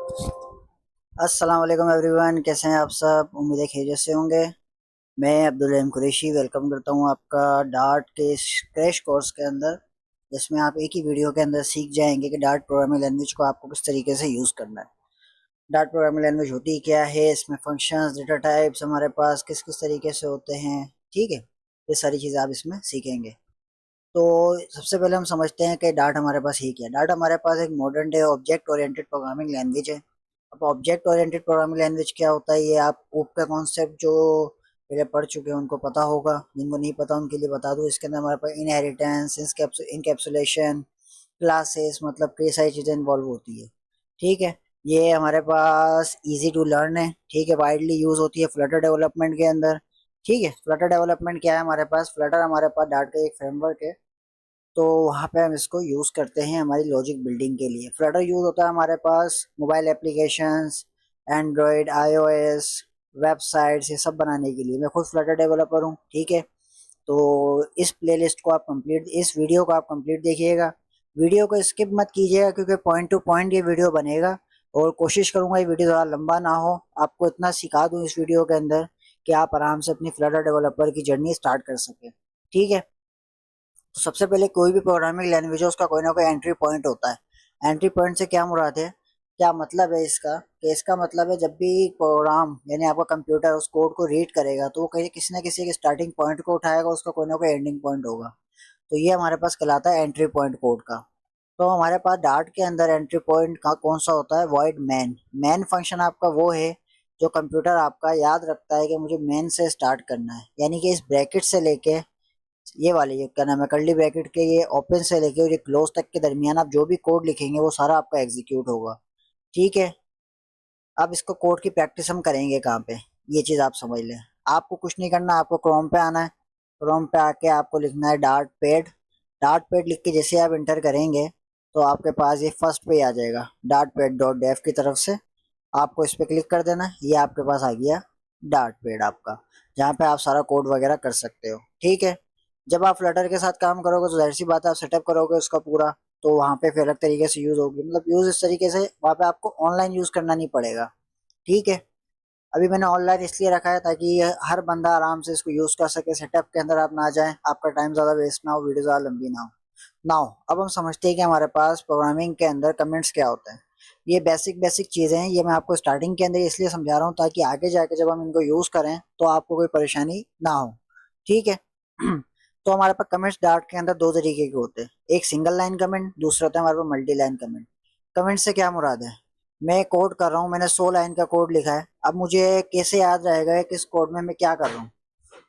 अस्सलाम वालेकुम एवरीवन, कैसे हैं आप सब। उम्मीद है खैरियत से होंगे। मैं अब्दुल रहीम कुरैशी वेलकम करता हूं आपका डार्ट के क्रैश कोर्स के अंदर, जिसमें आप एक ही वीडियो के अंदर सीख जाएंगे कि डार्ट प्रोग्रामिंग लैंग्वेज को आपको किस तरीके से यूज़ करना है। डार्ट प्रोग्रामिंग लैंग्वेज होती क्या है, इसमें फंक्शंस, डेटा टाइप्स हमारे पास किस किस तरीके से होते हैं। ठीक है, ये सारी चीज़ें आप इसमें सीखेंगे। तो सबसे पहले हम समझते हैं कि डार्ट हमारे पास ही क्या है। डार्ट हमारे पास एक modern day object oriented programming language है। अब ऑब्जेक्ट ओरिएंटेड प्रोग्रामिंग लैंग्वेज क्या होता है, ये आप ओप का कॉन्सेप्ट जो पहले पढ़ चुके हैं उनको पता होगा, जिनको नहीं पता उनके लिए बता दूं। इसके अंदर हमारे पास इनहेरिटेंस, इनकैप्सुलेशन, क्लासेस, मतलब कई सारी चीज़ें इन्वॉल्व होती है। ठीक है, ये हमारे पास इजी टू लर्न है। ठीक है, वाइडली यूज़ होती है फ्लटर डेवलपमेंट के अंदर। ठीक है, फ्लटर डेवलपमेंट क्या है हमारे पास, फ्लटर हमारे पास डार्ट का एक फ्रेमवर्क है। तो वहाँ पे हम इसको यूज़ करते हैं हमारी लॉजिक बिल्डिंग के लिए। फ्लटर यूज़ होता है हमारे पास mobile applications, Android, iOS, websites, ये सब बनाने के लिए। मैं खुद फ्लटर डेवलपर हूँ। ठीक है, तो इस प्लेलिस्ट को आप कंप्लीट, इस वीडियो को आप कंप्लीट देखिएगा। वीडियो को स्किप मत कीजिएगा क्योंकि पॉइंट टू पॉइंट ये वीडियो बनेगा। और कोशिश करूँगा ये वीडियो ज़्यादा लंबा ना हो, आपको इतना सिखा दूँ इस वीडियो के अंदर कि आप आराम से अपनी फ्लटर डेवलपर की जर्नी स्टार्ट कर सकें। ठीक है, तो सबसे पहले कोई भी प्रोग्रामिंग लैंग्वेज है उसका कोई ना कोई एंट्री पॉइंट होता है। एंट्री पॉइंट से क्या मुराद है, क्या मतलब है इसका, कि इसका मतलब है जब भी प्रोग्राम यानी आपका कंप्यूटर उस कोड को रीड करेगा तो वो कहीं किसी ना किसी के स्टार्टिंग पॉइंट को उठाएगा, उसका कोई ना कोई एंडिंग पॉइंट होगा। तो ये हमारे पास कहलाता है एंट्री पॉइंट कोड का। तो हमारे पास डार्ट के अंदर एंट्री पॉइंट का कौन सा होता है, वॉइड मैन। मैन फंक्शन आपका वो है जो कंप्यूटर आपका याद रखता है कि मुझे मैन से स्टार्ट करना है, यानी कि इस ब्रैकेट से लेके ये वाले, ये क्या नाम है, कर्ली ब्रैकेट के ये ओपन से लेके और ये क्लोज तक के दरमियान आप जो भी कोड लिखेंगे वो सारा आपका एग्जीक्यूट होगा। ठीक है, अब इसको कोड की प्रैक्टिस हम करेंगे कहाँ पे, ये चीज़ आप समझ लें। आपको कुछ नहीं करना, आपको क्रोम पे आना है। क्रोम पे आके आपको लिखना है डार्ट पैड। डार्ट पैड लिख के जैसे आप इंटर करेंगे तो आपके पास ये फर्स्ट पे आ जाएगा, डार्ट पैड डॉट डेफ की तरफ से। आपको इस पर क्लिक कर देना, ये आपके पास आ गया डार्ट पैड आपका, जहाँ पे आप सारा कोड वगैरह कर सकते हो। ठीक है, जब आप फ्लटर के साथ काम करोगे तो जाहिर सी बात है आप सेटअप करोगे उसका पूरा, तो वहाँ पे फिर अलग तरीके से यूज़ होगी, मतलब यूज़ इस तरीके से वहाँ पे आपको ऑनलाइन यूज़ करना नहीं पड़ेगा। ठीक है, अभी मैंने ऑनलाइन इसलिए रखा है ताकि हर बंदा आराम से इसको यूज़ कर सके, सेटअप के अंदर आप ना जाएं, आपका टाइम ज़्यादा वेस्ट ना हो, वीडियो ज़्यादा लंबी ना हो। नाउ अब हम समझते हैं कि हमारे पास प्रोग्रामिंग के अंदर कमेंट्स क्या होते हैं। ये बेसिक बेसिक चीज़ें हैं, ये मैं आपको स्टार्टिंग के अंदर इसलिए समझा रहा हूँ ताकि आगे जाके जब हम इनको यूज़ करें तो आपको कोई परेशानी ना हो। ठीक है तो हमारे पास कमेंट्स डार्ट के अंदर दो तरीके के होते हैं, एक सिंगल लाइन कमेंट, दूसरा होता है हमारे पास मल्टी लाइन कमेंट। कमेंट से क्या मुराद है, मैं कोड कर रहा हूँ, मैंने 100 लाइन का कोड लिखा है, अब मुझे कैसे याद रहेगा कि किस कोड में मैं क्या कर रहा हूँ।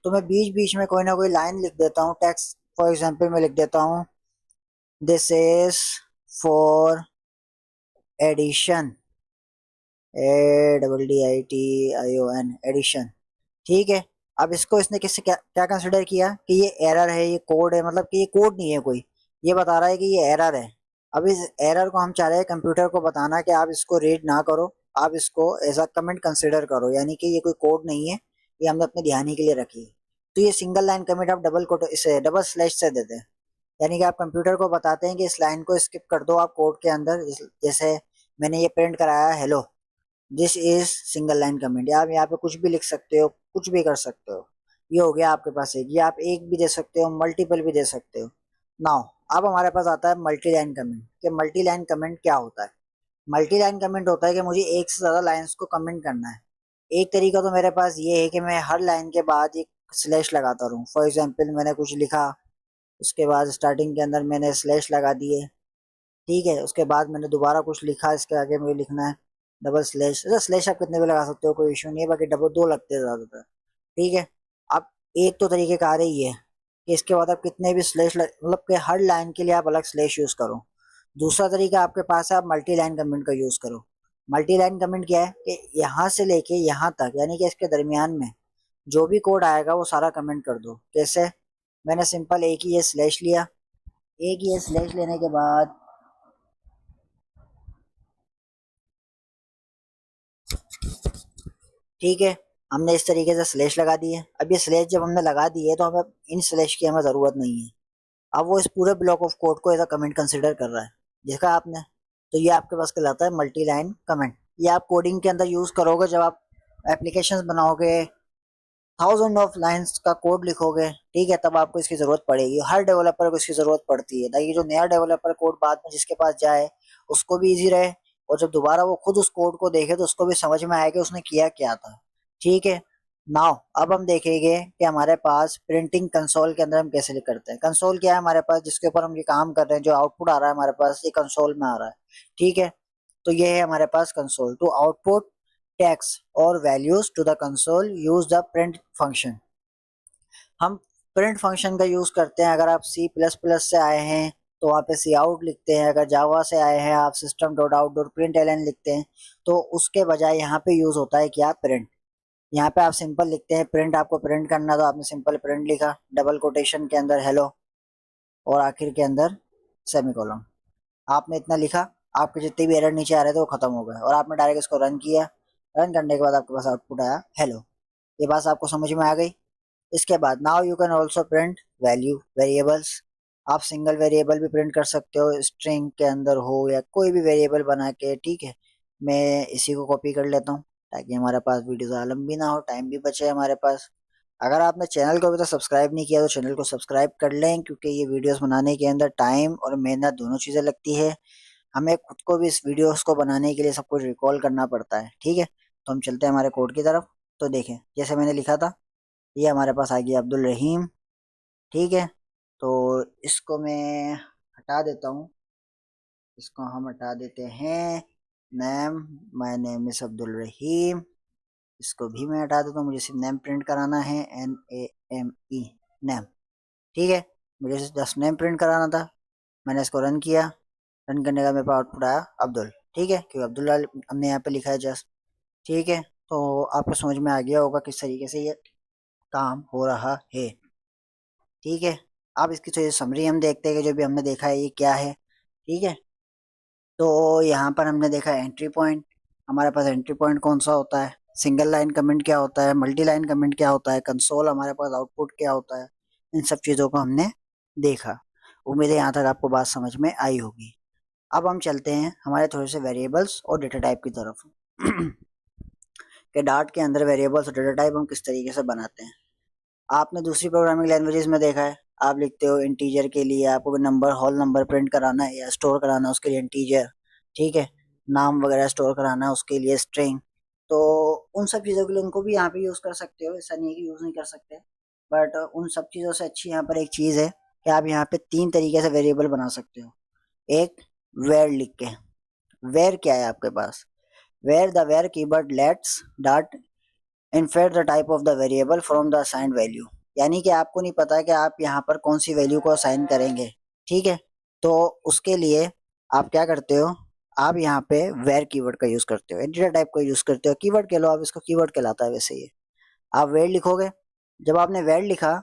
तो मैं बीच बीच में कोई ना कोई लाइन लिख देता हूँ, टेक्स्ट फॉर एग्जाम्पल मैं लिख देता हूँ, this is for addition, ADDITION, addition. ठीक है, अब इसको इसने किससे क्या क्या कंसिडर किया कि ये एरर है, ये कोड है, मतलब कि ये कोड नहीं है कोई, ये बता रहा है कि ये एरर है। अब इस एरर को हम चाह रहे हैं कंप्यूटर को बताना कि आप इसको रीड ना करो, आप इसको एज अ कमेंट कंसिडर करो, यानी कि ये कोई कोड नहीं है, ये हमने अपने ध्यान ही के लिए रखी है। तो ये सिंगल लाइन कमेंट आप डबल कोट इसे डबल स्लैश से देते हैं, यानी कि आप कंप्यूटर को बताते हैं कि इस लाइन को स्किप कर दो आप कोड के अंदर। जैसे मैंने ये प्रिंट कराया hello, this is single line comment, आप यहाँ पे कुछ भी लिख सकते हो, कुछ भी कर सकते हो। ये हो गया आपके पास एक, ये आप एक भी दे सकते हो, मल्टीपल भी दे सकते हो। नाउ अब हमारे पास आता है मल्टी लाइन कमेंट, कि मल्टी लाइन कमेंट क्या होता है। मल्टी लाइन कमेंट होता है कि मुझे एक से ज्यादा लाइंस को कमेंट करना है। एक तरीका तो मेरे पास ये है कि मैं हर लाइन के बाद एक स्लैश लगाता रहूँ। फॉर एग्जाम्पल मैंने कुछ लिखा, उसके बाद स्टार्टिंग के अंदर मैंने स्लैश लगा दिए। ठीक है, उसके बाद मैंने दोबारा कुछ लिखा, इसके आगे मुझे लिखना है डबल स्लैश। अच्छा, स्लैश आप कितने भी लगा सकते हो, कोई इशू नहीं है, बाकी डबल दो लगते हैं ज़्यादातर। ठीक है, अब एक तो तरीके का आ रही है कि इसके बाद आप कितने भी स्लैश मतलब कि हर लाइन के लिए आप अलग स्लैश यूज़ करो। दूसरा तरीका आपके पास है, आप मल्टी लाइन कमेंट का यूज़ करो। मल्टी लाइन कमेंट क्या है कि यहाँ से लेके यहाँ तक, यानी कि इसके दरमियान में जो भी कोड आएगा वो सारा कमेंट कर दो। कैसे, मैंने सिंपल एक ही ये स्लैश लिया, एक ही ये स्लैश लेने के बाद ठीक है, हमने इस तरीके से स्लैश लगा दी है। अब ये स्लैश जब हमने लगा दी है तो हमें इन स्लैश की हमें ज़रूरत नहीं है। अब वो इस पूरे ब्लॉक ऑफ कोड को एज अ कमेंट कंसिडर कर रहा है, देखा आपने। तो ये आपके पास कहलाता है मल्टी लाइन कमेंट। ये आप कोडिंग के अंदर यूज़ करोगे जब आप एप्लीकेशंस बनाओगे, थाउजेंड ऑफ लाइंस का कोड लिखोगे, ठीक है, तब आपको इसकी ज़रूरत पड़ेगी। हर डेवलपर को इसकी ज़रूरत पड़ती है ताकि जो नया डेवलपर कोड बाद में जिसके पास जाए उसको भी ईजी रहे, और जब दोबारा वो खुद उस कोड को देखे तो उसको भी समझ में आए कि उसने किया क्या था। ठीक है, नाउ अब हम देखेंगे कि हमारे पास प्रिंटिंग कंसोल के अंदर हम कैसे करते हैं। कंसोल क्या है हमारे पास, जिसके ऊपर हम ये काम कर रहे हैं, जो आउटपुट आ रहा है हमारे पास ये कंसोल में आ रहा है। ठीक है, तो ये है हमारे पास कंसोल। टू आउटपुट टेक्स्ट और values to the console use the print function. हम प्रिंट फंक्शन का यूज करते हैं। अगर आप सी प्लस प्लस से आए हैं तो वहाँ पे सी आउट लिखते हैं, अगर जावा से आए हैं आप system dot out dot println लिखते हैं, तो उसके बजाय यहाँ पे यूज होता है क्या, प्रिंट। यहाँ पे आप सिंपल लिखते हैं प्रिंट, आपको प्रिंट करना तो आपने सिंपल प्रिंट लिखा, डबल कोटेशन के अंदर हेलो और आखिर के अंदर सेमीकोलन। आपने इतना लिखा, आपके जितने भी एरर नीचे आ रहे थे वो खत्म हो गए और आपने डायरेक्ट इसको रन किया। रन करने के बाद आपके पास आउटपुट आया हेलो। ये बात आपको समझ में आ गई। इसके बाद now you can also print value variables. आप सिंगल वेरिएबल भी प्रिंट कर सकते हो, स्ट्रिंग के अंदर हो या कोई भी वेरिएबल बना के। ठीक है, मैं इसी को कॉपी कर लेता हूँ ताकि हमारे पास वीडियो ज़्यादा लंबी ना हो, टाइम भी बचे हमारे पास। अगर आपने चैनल को अभी तक सब्सक्राइब नहीं किया तो चैनल को सब्सक्राइब कर लें, क्योंकि ये वीडियोस बनाने के अंदर टाइम और मेहनत दोनों चीज़ें लगती है। हमें खुद को भी इस वीडियोस को बनाने के लिए सब कुछ रिकॉल करना पड़ता है। ठीक है, तो हम चलते हैं हमारे कोड की तरफ। तो देखें, जैसे मैंने लिखा था ये हमारे पास आ गया अब्दुल रहीम। ठीक है, तो इसको मैं हटा देता हूँ, इसको हम हटा देते हैं। Name, my name is Abdul Rahim, इसको भी मैं हटा देता हूँ। मुझे सिर्फ नेम प्रिंट कराना है, NAME, नेम। ठीक है, मुझे जस्ट नेम प्रिंट कराना था। मैंने इसको रन किया, रन करने का मेरे पास आउटपुट आया अब्दुल। ठीक है, क्योंकि अब्दुल्ला हमने यहाँ पे लिखा है जस्ट। ठीक है, तो आपको समझ में आ गया होगा किस तरीके से ये काम हो रहा है। ठीक है, अब इसकी थोड़ी समरी हम देखते हैं कि जो भी हमने देखा है ये क्या है। ठीक है, तो यहाँ पर हमने देखा एंट्री पॉइंट। हमारे पास एंट्री पॉइंट कौन सा होता है, सिंगल लाइन कमेंट क्या होता है, मल्टी लाइन कमेंट क्या होता है, कंसोल हमारे पास आउटपुट क्या होता है, इन सब चीज़ों को हमने देखा। उम्मीद है यहाँ तक आपको बात समझ में आई होगी। अब हम चलते हैं हमारे थोड़े से वेरिएबल्स और डेटा टाइप की तरफ कि डार्ट के अंदर वेरिएबल्स और डेटा टाइप हम किस तरीके से बनाते हैं। आपने दूसरी प्रोग्रामिंग लैंग्वेजेस में देखा है, आप लिखते हो इंटीजर के लिए आपको नंबर, होल नंबर प्रिंट कराना है या स्टोर कराना है उसके लिए इंटीजर। ठीक है, नाम वगैरह स्टोर कराना है उसके लिए स्ट्रिंग। तो उन सब चीज़ों के लिए उनको भी यहाँ पे यूज़ कर सकते हो, ऐसा नहीं है कि यूज़ नहीं कर सकते। बट उन सब चीज़ों से अच्छी यहाँ पर एक चीज़ है कि आप यहाँ पे 3 तरीके से वेरिएबल बना सकते हो। एक, वेर लिख के। वेर क्या है आपके पास, var the var keyword lets डॉट infer the type of the variable from the assigned value. यानी कि आपको नहीं पता कि आप यहाँ पर कौन सी वैल्यू को असाइन करेंगे। ठीक है, तो उसके लिए आप क्या करते हो, आप यहाँ पे वेर कीवर्ड का यूज करते हो, डेटा टाइप का यूज करते हो। कीवर्ड कह लो आप इसको, कीवर्ड कहलाता है वैसे ये। आप वेर लिखोगे, जब आपने वेर लिखा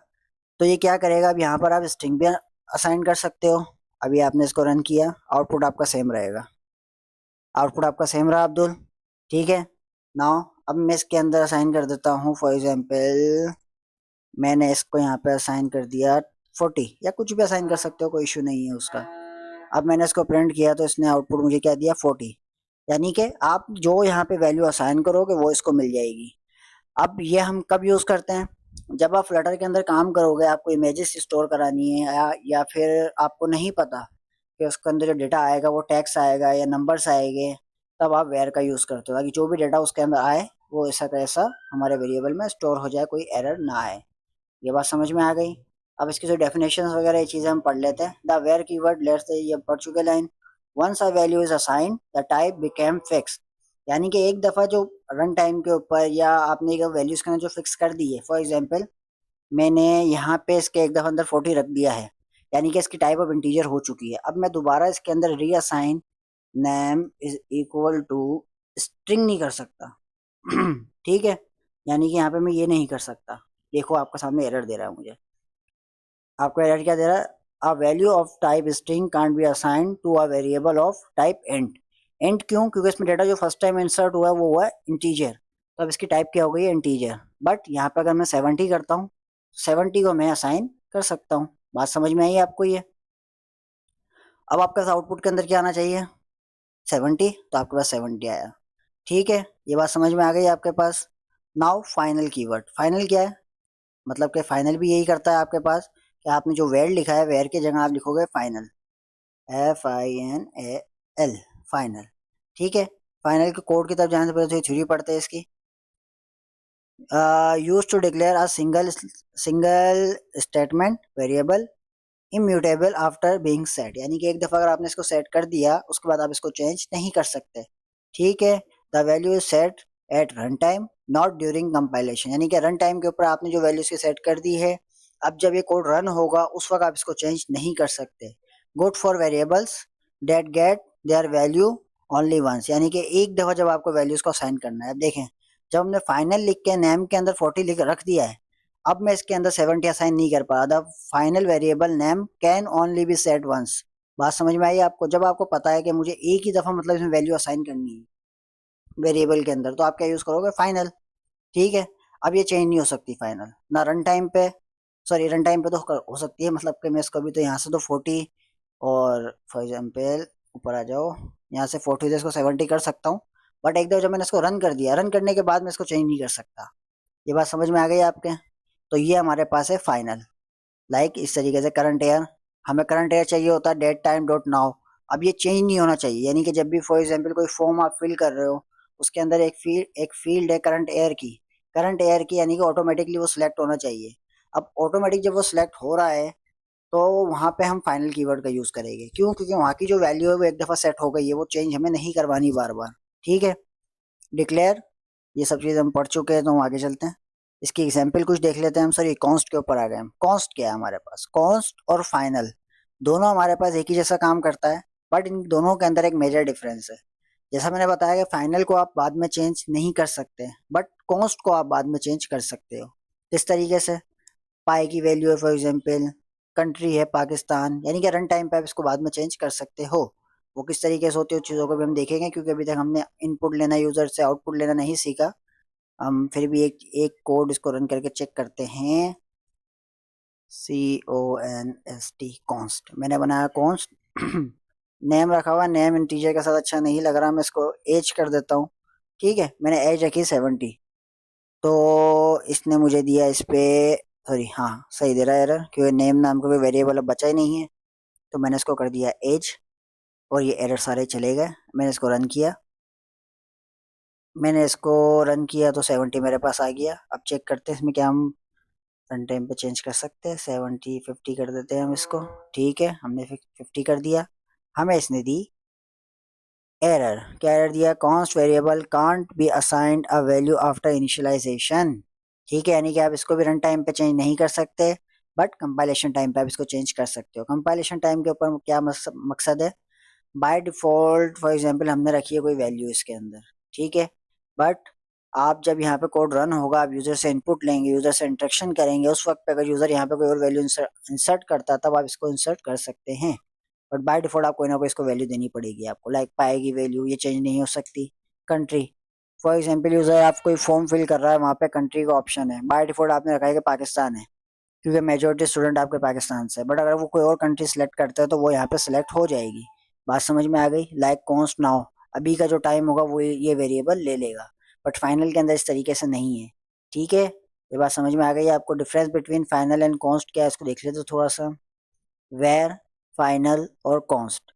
तो ये क्या करेगा, अब यहाँ पर आप स्ट्रिंग भी असाइन कर सकते हो। अभी आपने इसको रन किया, आउटपुट आपका सेम रहेगा, आउटपुट आपका सेम रहा अब्दुल। ठीक है, नाउ अब मैं इसके अंदर असाइन कर देता हूँ। फॉर एग्जांपल मैंने इसको यहाँ पे असाइन कर दिया 40, या कुछ भी असाइन कर सकते हो, कोई इशू नहीं है उसका। अब मैंने इसको प्रिंट किया तो इसने आउटपुट मुझे क्या दिया, 40। यानी कि आप जो यहाँ पे वैल्यू असाइन करोगे वो इसको मिल जाएगी। अब ये हम कब यूज़ करते हैं, जब आप फ्लटर के अंदर काम करोगे, आपको इमेजेस स्टोर करानी है या फिर आपको नहीं पता कि उसके अंदर जो डेटा आएगा वो टेक्स्ट आएगा या नंबर्स आएंगे, तब आप वेयर का यूज़ करते हो ताकि जो भी डेटा उसके अंदर आए वो ऐसा कैसा हमारे वेरिएबल में स्टोर हो जाए, कोई एरर ना आए। ये बात समझ में आ गई। अब इसकी जो डेफिनेशंस वगैरह ये चीज़ें हम पढ़ लेते हैं। The where keyword let's say ये पढ़ चुके line. Once a value is assign the type became fix. यानी कि एक दफ़ा जो रन टाइम के ऊपर या आपने एक वैल्यूज के अंदर जो फिक्स कर दी है, फॉर एग्जांपल मैंने यहाँ पे इसके एक दफ़ा अंदर 40 रख दिया है, यानी कि इसकी टाइप ऑफ इंटीजर हो चुकी है। अब मैं दोबारा इसके अंदर reassign name is equal to string नहीं कर सकता ठीक है, यानी कि यहाँ पे मैं ये नहीं कर सकता। देखो आपके सामने एरर दे रहा है मुझे, आपको एरर क्या दे रहा है, a value of type string can't be assign to a variable of type int. Int क्यों, क्योंकि इसमें डेटा जो फर्स्ट टाइम इंसर्ट हुआ है वो हुआ है इंटीजर, तो अब इसकी टाइप क्या हो गई है, इंटीजर। बट यहाँ पे अगर मैं 70 करता हूँ, 70 को मैं असाइन कर सकता हूँ। बात समझ में आई आपको ये। अब आपका आउटपुट के अंदर क्या आना चाहिए, 70, तो आपके पास 70 आया। ठीक है, ये बात समझ में आ गई आपके पास। Now final keyword. फाइनल क्या है, मतलब कि फाइनल भी यही करता है आपके पास कि आपने जो वेयर लिखा है, वेयर की जगह आप लिखोगे फाइनल, FINAL, फाइनल। ठीक है, फाइनल के कोड की तरफ जाने से पहले तो थ्योरी पढ़ते हैं इसकी। Use to declare a single statement variable immutable after being set, यानी कि एक दफा अगर आपने इसको सेट कर दिया उसके बाद आप इसको चेंज नहीं कर सकते। ठीक है, the value is set at run time not during compilation, यानी कि रन टाइम के ऊपर आपने जो वैल्यू इसकी सेट कर दी है, अब जब ये कोड रन होगा उस वक्त आप इसको चेंज नहीं कर सकते। Good for variables that get their value only once, यानी कि एक दफा जब आपको वैल्यूज को असाइन करना है। अब देखें, जब हमने फाइनल लिख के नेम के अंदर 40 लिख रख दिया है, अब मैं इसके अंदर 70 असाइन नहीं कर पा रहा। The final variable name can only be set once. बात समझ में आई आपको? जब आपको पता है कि मुझे एक ही दफा मतलब इसमें वैल्यू असाइन करनी है वेरिएबल के अंदर, तो आप क्या यूज करोगे? फाइनल। ठीक है, अब ये चेंज नहीं हो सकती फाइनल ना रन टाइम पे, सॉरी रन टाइम पे तो हो सकती है, मतलब कि मैं इसको भी तो यहाँ से तो 40 और फॉर एग्जाम्पल ऊपर आ जाओ, यहाँ से 40 से इसको 70 कर सकता हूँ। बट एक दफा जब मैंने इसको रन कर दिया, रन करने के बाद मैं इसको चेंज नहीं कर सकता। ये बात समझ में आ गई आपके? तो ये हमारे पास है फाइनल। लाइक इस तरीके से करंट ईयर, हमें करंट ईयर चाहिए होता है डेट टाइम डॉट नाउ। अब ये चेंज नहीं होना चाहिए, यानी कि जब भी फॉर एग्जांपल कोई फॉर्म आप फिल कर रहे हो, उसके अंदर एक फील्ड है करंट ईयर की, करंट ईयर की, यानी कि ऑटोमेटिकली वो सिलेक्ट होना चाहिए। अब ऑटोमेटिक जब वो सिलेक्ट हो रहा है तो वहां पे हम फाइनल कीवर्ड का यूज करेंगे। क्यों? क्योंकि वहां की जो वैल्यू है वो एक दफा सेट हो गई है, वो चेंज हमें नहीं करवानी बार बार। ठीक है, डिक्लेयर, ये सब चीज़ हम पढ़ चुके हैं, तो हम आगे चलते हैं। इसकी एग्जाम्पल कुछ देख लेते हैं हम। सर ये कॉन्स्ट के ऊपर आ गए हम। कॉन्स्ट क्या है हमारे पास? कॉन्स्ट और फाइनल दोनों हमारे पास एक ही जैसा काम करता है, बट इन दोनों के अंदर एक मेजर डिफरेंस है। जैसा मैंने बताया कि फाइनल को आप बाद में चेंज नहीं कर सकते, बट कॉन्स्ट को आप बाद में चेंज कर सकते हो। किस तरीके से? पाई की वैल्यू है फॉर एग्जाम्पल, कंट्री है पाकिस्तान, यानी कि रन टाइम पे आप इसको बाद में चेंज कर सकते हो। वो किस तरीके से होती है उस चीज़ों को भी हम देखेंगे, क्योंकि अभी तक हमने इनपुट लेना यूजर से, आउटपुट लेना नहीं सीखा। हम फिर भी एक एक कोड इसको रन करके चेक करते हैं। CONST, कॉन्स्ट मैंने बनाया कॉन्स्ट। नेम रखा हुआ, नेम इंटीजर के साथ अच्छा नहीं लग रहा, मैं इसको एज कर देता हूँ। ठीक है, मैंने एज रखी 70। तो इसने मुझे दिया इस पे, सॉरी हाँ सही दे रहा है एरर, क्योंकि नेम नाम का कोई वेरिएबल अब बचा ही नहीं है। तो मैंने इसको कर दिया एज, और ये एरर सारे चले गए। मैंने इसको रन किया, तो 70 मेरे पास आ गया। अब चेक करते हैं इसमें क्या हम रन टाइम पे चेंज कर सकते हैं। 70 50 कर देते हैं हम इसको। ठीक है, हमने 50 कर दिया। हमें इसने दी एरर। क्या एरर दिया? Const variable can't be assigned a value after initialization. ठीक है, यानी कि आप इसको भी रन टाइम पे चेंज नहीं कर सकते, बट कंपाइलेशन टाइम पे आप इसको चेंज कर सकते हो। कंपाइलेशन टाइम के ऊपर क्या मकसद है? बाय डिफॉल्ट फॉर एग्जांपल हमने रखी है कोई वैल्यू इसके अंदर, ठीक है, बट आप जब यहाँ पे कोड रन होगा, आप यूजर से इनपुट लेंगे, यूजर से इंटरेक्शन करेंगे, उस वक्त पे अगर यूजर यहाँ पे कोई और वैल्यू इंसर्ट करता है तब आप इसको इंसर्ट कर सकते हैं। बट बाय डिफॉल्ट आप कोई ना कोई इसको वैल्यू देनी पड़ेगी आपको। लाइक पाएगी वैल्यू, ये चेंज नहीं हो सकती। कंट्री, फॉर एग्जाम्पल यूजर आप कोई फॉर्म फिल कर रहा है, वहाँ पे कंट्री का ऑप्शन है, बाय डिफॉल्ट आपने रखा है कि पाकिस्तान है, क्योंकि मेजोरिटी स्टूडेंट आपके पाकिस्तान से। बट अगर वो कोई और कंट्री सेलेक्ट करते हैं तो वो यहाँ पे सेलेक्ट हो जाएगी। बात समझ में आ गई? लाइक कॉन्स्ट नाउ, अभी का जो टाइम होगा वो ये वेरिएबल ले लेगा, बट फाइनल के अंदर इस तरीके से नहीं है। ठीक है, ये बात समझ में आ गई आपको? Difference between final and const क्या है इसको देख लेते तो थोड़ा सा। वेर, फाइनल और कॉन्स्ट।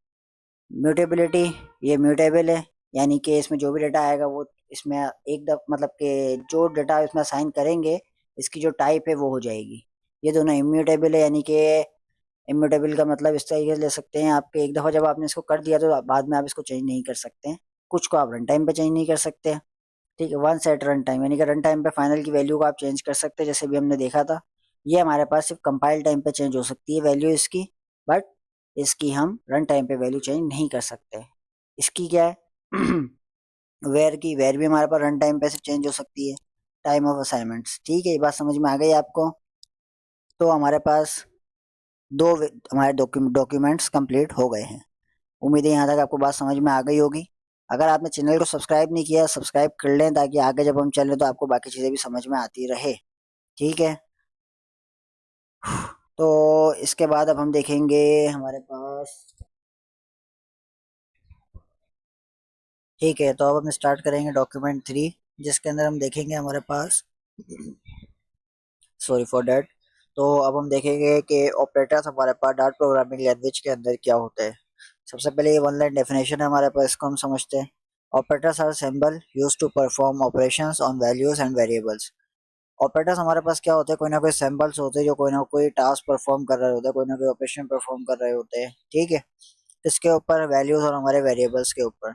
म्यूटेबिलिटी, ये म्यूटेबल है, यानी कि इसमें जो भी डेटा आएगा वो इसमें मतलब कि जो डेटा इसमें असाइन करेंगे, इसकी जो टाइप है वो हो जाएगी। ये दोनों इम्यूटेबल है, यानी कि इम्यूटेबल का मतलब इस तरीके से ले सकते हैं आपके, एक दफ़ा जब आपने इसको कर दिया तो बाद में आप इसको चेंज नहीं कर सकते हैं। कुछ को आप रन टाइम पे चेंज नहीं कर सकते। ठीक है, वन सेट रन टाइम, यानी कि रन टाइम पे फाइनल की वैल्यू को आप चेंज कर सकते हैं, जैसे भी हमने देखा था। ये हमारे पास सिर्फ कंपाइल टाइम पे चेंज हो सकती है वैल्यू इसकी, बट इसकी हम रन टाइम पे वैल्यू चेंज नहीं कर सकते। इसकी क्या है? वेयर की, वेयर भी हमारे पास रन टाइम पे से चेंज हो सकती है। टाइम ऑफ असाइनमेंट्स, ठीक है, ये बात समझ में आ गई आपको? तो हमारे पास हमारे डॉक्यूमेंट्स कंप्लीट हो गए हैं। उम्मीद है यहाँ तक आपको बात समझ में आ गई होगी। अगर आपने चैनल को सब्सक्राइब नहीं किया, सब्सक्राइब कर लें, ताकि आगे जब हम चलें तो आपको बाकी चीज़ें भी समझ में आती रहे। ठीक है, तो इसके बाद अब हम देखेंगे हमारे पास ठीक है, तो अब हम स्टार्ट करेंगे डॉक्यूमेंट 3, जिसके अंदर हम देखेंगे हमारे पास, सॉरी फॉर डैट। तो अब हम देखेंगे कि ऑपरेटर्स हमारे पास डार्ट प्रोग्रामिंग लैंग्वेज के अंदर क्या होते हैं। सबसे पहले ये वन लाइन डेफिनेशन है हमारे पास, इसको हम समझते हैं। Operators are symbol use to perform operations on values and variables. Operators हमारे पास क्या होते हैं, कोई ना कोई सिंबल्स होते हैं जो कोई ना कोई टास्क परफॉर्म कर रहे होते हैं, कोई ना कोई ऑपरेशन परफॉर्म कर रहे होते हैं, ठीक है। किसके ऊपर? वैल्यूज और हमारे वेरिएबल्स के ऊपर।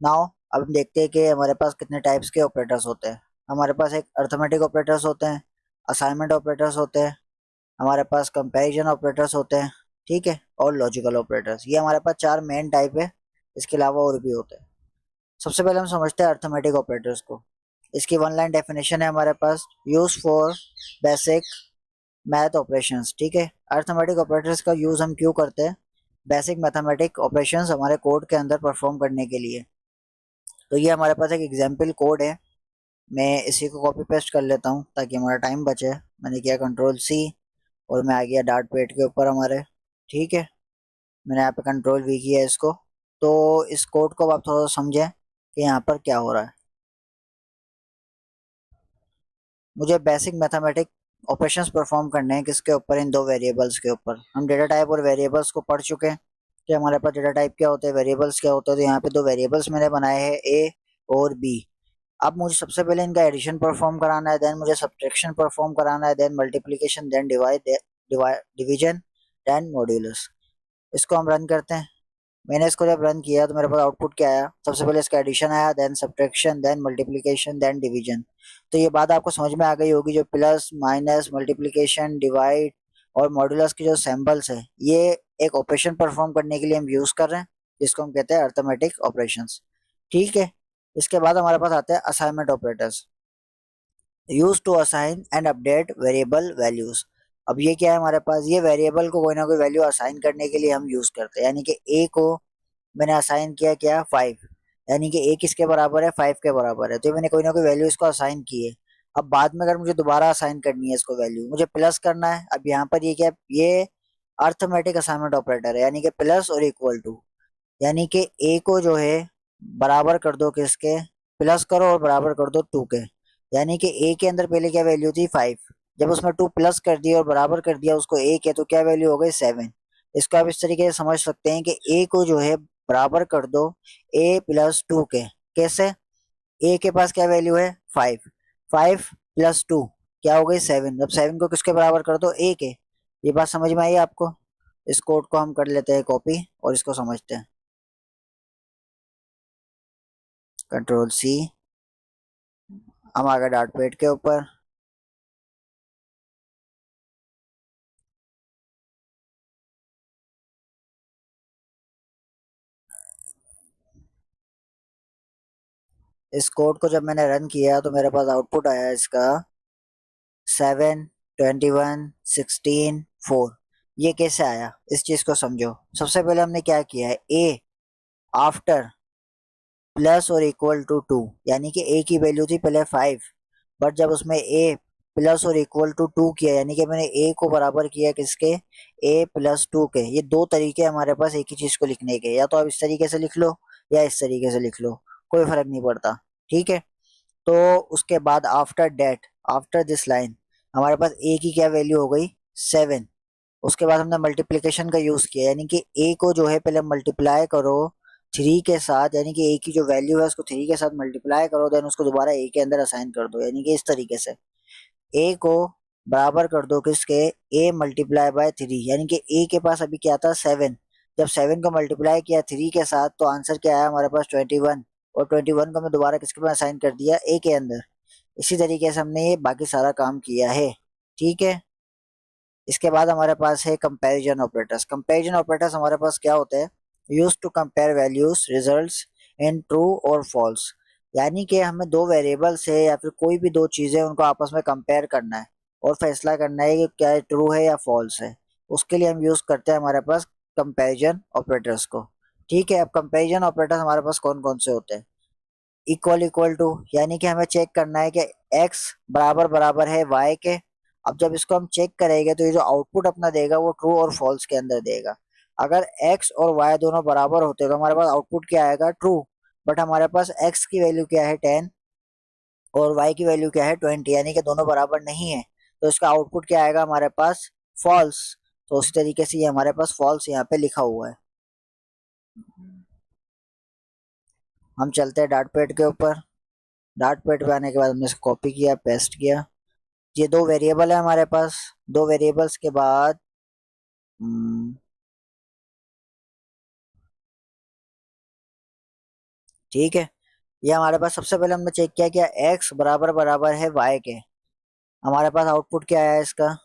नाउ अब हम देखते हैं कि हमारे पास कितने टाइप्स के ऑपरेटर्स होते हैं। हमारे पास एक अर्थमेटिक ऑपरेटर्स होते हैं, असाइनमेंट ऑपरेटर्स होते हैं, हमारे पास कंपैरिजन ऑपरेटर्स होते हैं, ठीक है, और लॉजिकल ऑपरेटर्स। ये हमारे पास चार मेन टाइप है, इसके अलावा और भी होते हैं। सबसे पहले हम समझते हैं अर्थमेटिक ऑपरेटर्स को। इसकी वन लाइन डेफिनेशन है हमारे पास, use for basic math operations, ठीक है। अर्थमेटिक ऑपरेटर्स का यूज हम क्यों करते हैं? बेसिक मैथमेटिक ऑपरेशंस हमारे कोड के अंदर परफॉर्म करने के लिए। तो ये हमारे पास एक एग्जाम्पल कोड है, मैं इसी को कॉपी पेस्ट कर लेता हूँ ताकि हमारा टाइम बचे। मैंने किया कंट्रोल सी और मैं आ गया डार्ट पेड के ऊपर हमारे, ठीक है। मैंने यहाँ पे कंट्रोल वी किया इसको। तो इस कोड को अब आप थोड़ा सा समझें कि यहाँ पर क्या हो रहा है। मुझे बेसिक मैथमेटिक ऑपरेशंस परफॉर्म करने हैं, किसके ऊपर? इन दो वेरिएबल्स के ऊपर। हम डेटा टाइप और वेरिएबल्स को पढ़ चुके हैं कि हमारे पास डेटा टाइप क्या होते हैं, वेरिएबल्स क्या होते हैं। तो यहाँ पे दो वेरिएबल्स मैंने बनाए हैं, ए और बी। अब मुझे सबसे पहले इनका एडिशन परफॉर्म कराना है, देन मुझे सब्ट्रैक्शन परफॉर्म कराना है, then multiplication, then division, then modulus. इसको हम रन करते हैं। मैंने इसको जब रन किया तो मेरे पास आउटपुट क्या आया? सबसे पहले इसका एडिशन आया, then subtraction, then multiplication, then division. तो ये बात आपको समझ में आ गई होगी, जो प्लस माइनस मल्टीप्लिकेशन डिवाइड और मॉड्यूलस के जो सिंबल्स है, ये एक ऑपरेशन परफॉर्म करने के लिए हम यूज कर रहे हैं, जिसको हम कहते हैं अर्थमेटिक ऑपरेशंस, ठीक है। इसके बाद हमारे पास आते हैं assignment operators, use to assign and update variable values. अब ये क्या है हमारे पास? ये वेरिएबल को कोई ना कोई वैल्यू असाइन करने के लिए हम यूज करते हैं। यानी कि ए को मैंने असाइन किया क्या? 5, यानी कि ए किसके बराबर है? 5 के बराबर है। तो मैंने कोई ना कोई वैल्यू इसको असाइन की है। अब बाद में अगर मुझे दोबारा असाइन करनी है इसको वैल्यू, मुझे प्लस करना है। अब यहाँ पर ये क्या? ये अर्थमेटिक असाइनमेंट ऑपरेटर है, यानी कि प्लस और इक्वल टू। यानी कि ए को जो है बराबर कर दो किसके? प्लस करो और बराबर कर दो 2 के। यानी कि ए के अंदर पहले क्या वैल्यू थी? 5। जब उसमें 2 प्लस कर दिया और बराबर कर दिया उसको ए के, तो क्या वैल्यू हो गई? 7। इसको आप इस तरीके से समझ सकते हैं कि ए को जो है बराबर कर दो ए प्लस 2 के। कैसे? ए के पास क्या वैल्यू है? 5। 5 प्लस 2 क्या हो गई? 7। जब 7 को किसके बराबर कर दो? ए के। ये बात समझ में आई आपको? इस कोड को हम कर लेते हैं कॉपी और इसको समझते हैं। कंट्रोल सी, हम आ गए डार्ट पैड के ऊपर। इस कोड को जब मैंने रन किया तो मेरे पास आउटपुट आया इसका 7, 21, 16, 4। ये कैसे आया इस चीज को समझो। सबसे पहले हमने क्या किया है? ए आफ्टर प्लस और इक्वल टू 2, यानी कि ए की वैल्यू थी पहले 5, बट जब उसमें ए प्लस और इक्वल टू 2 किया, यानी कि मैंने ए को बराबर किया किसके? ए प्लस 2 के। ये दो तरीके हमारे पास एक ही चीज को लिखने के, या तो आप इस तरीके से लिख लो या इस तरीके से लिख लो, कोई फर्क नहीं पड़ता, ठीक है। तो उसके बाद after that, after this line, हमारे पास ए की क्या वैल्यू हो गई? 7। उसके बाद हमने मल्टीप्लिकेशन का यूज किया, यानी कि ए को जो है पहले मल्टीप्लाई करो 3 के साथ, यानी कि ए की जो वैल्यू है उसको 3 के साथ मल्टीप्लाई करो, देन उसको दोबारा ए के अंदर असाइन कर दो। यानी कि इस तरीके से ए को बराबर कर दो किसके? ए मल्टीप्लाई बाय 3, यानी कि ए के पास अभी क्या था? 7। जब 7 को मल्टीप्लाई किया 3 के साथ तो आंसर क्या आया हमारे पास? 21। और 21 को मैं दोबारा किसके पास असाइन कर दिया? ए के अंदर। इसी तरीके से हमने ये बाकी सारा काम किया है, ठीक है। इसके बाद हमारे पास है कंपैरिजन ऑपरेटर्स। कंपैरिजन ऑपरेटर्स हमारे पास क्या होते हैं? Use to compare values results in true और फॉल्स। यानी कि हमें दो वेरिएबल्स है या फिर कोई भी दो चीजें, उनको आपस में कंपेयर करना है और फैसला करना है कि क्या ट्रू है या फॉल्स है। उसके लिए हम यूज करते हैं हमारे पास कंपैरिजन ऑपरेटर्स को, ठीक है। अब कंपैरिजन ऑपरेटर्स हमारे पास कौन कौन से होते हैं? इक्वल इक्वल टू, यानी कि हमें चेक करना है कि x बराबर बराबर है y के। अब जब इसको हम चेक करेंगे तो ये जो आउटपुट अपना देगा वो ट्रू और फॉल्स के अंदर देगा। अगर x और y दोनों बराबर होते हैं तो हमारे पास आउटपुट क्या आएगा? ट्रू। बट हमारे पास x की वैल्यू क्या है 10 और y की वैल्यू क्या है 20, यानी कि दोनों बराबर नहीं है। तो इसका आउटपुट क्या आएगा हमारे पास, फॉल्स। तो उसी तरीके से ये हमारे पास फॉल्स यहाँ पे लिखा हुआ है। हम चलते हैं डाट पैड के ऊपर। डाट पैड पे आने के बाद हमने इसको कॉपी किया, पेस्ट किया। ये दो वेरिएबल है हमारे पास। दो वेरिएबल्स के बाद ठीक है, ये हमारे पास सबसे पहले हमने चेक किया क्या x बराबर बराबर है y के। हमारे पास आउटपुट क्या आया इसका,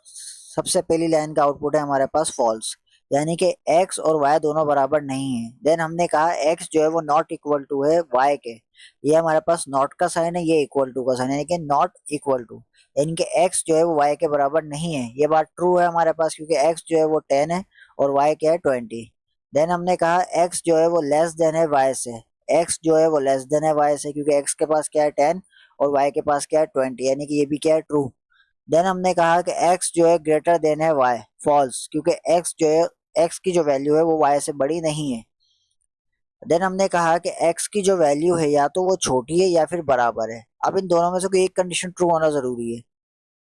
सबसे पहली लाइन का आउटपुट है हमारे पास फॉल्स, यानी कि x और y दोनों बराबर नहीं है। देन हमने कहा x जो है वो नॉट इक्वल टू है y के। ये हमारे पास नॉट का साइन है, ये इक्वल टू का साइन है, यानी कि नॉट इक्वल टू, यानी कि x जो है वो y के बराबर नहीं है। ये बात ट्रू है हमारे पास, क्योंकि x जो है वो 10 है और y क्या है 20। देन हमने कहा x जो है वो लेस देन है y से। x जो है वो लेस देन है y से, क्योंकि x के पास क्या है 10 और y के पास क्या है 20, यानी कि ये भी क्या है ट्रू। देन हमने कहा कि x जो है ग्रेटर देन है y, फॉल्स, क्योंकि x जो है, x की जो वैल्यू है वो y से बड़ी नहीं है। देन हमने कहा कि x की जो वैल्यू है या तो वो छोटी है या फिर बराबर है। अब इन दोनों में से कोई एक कंडीशन ट्रू होना जरूरी है,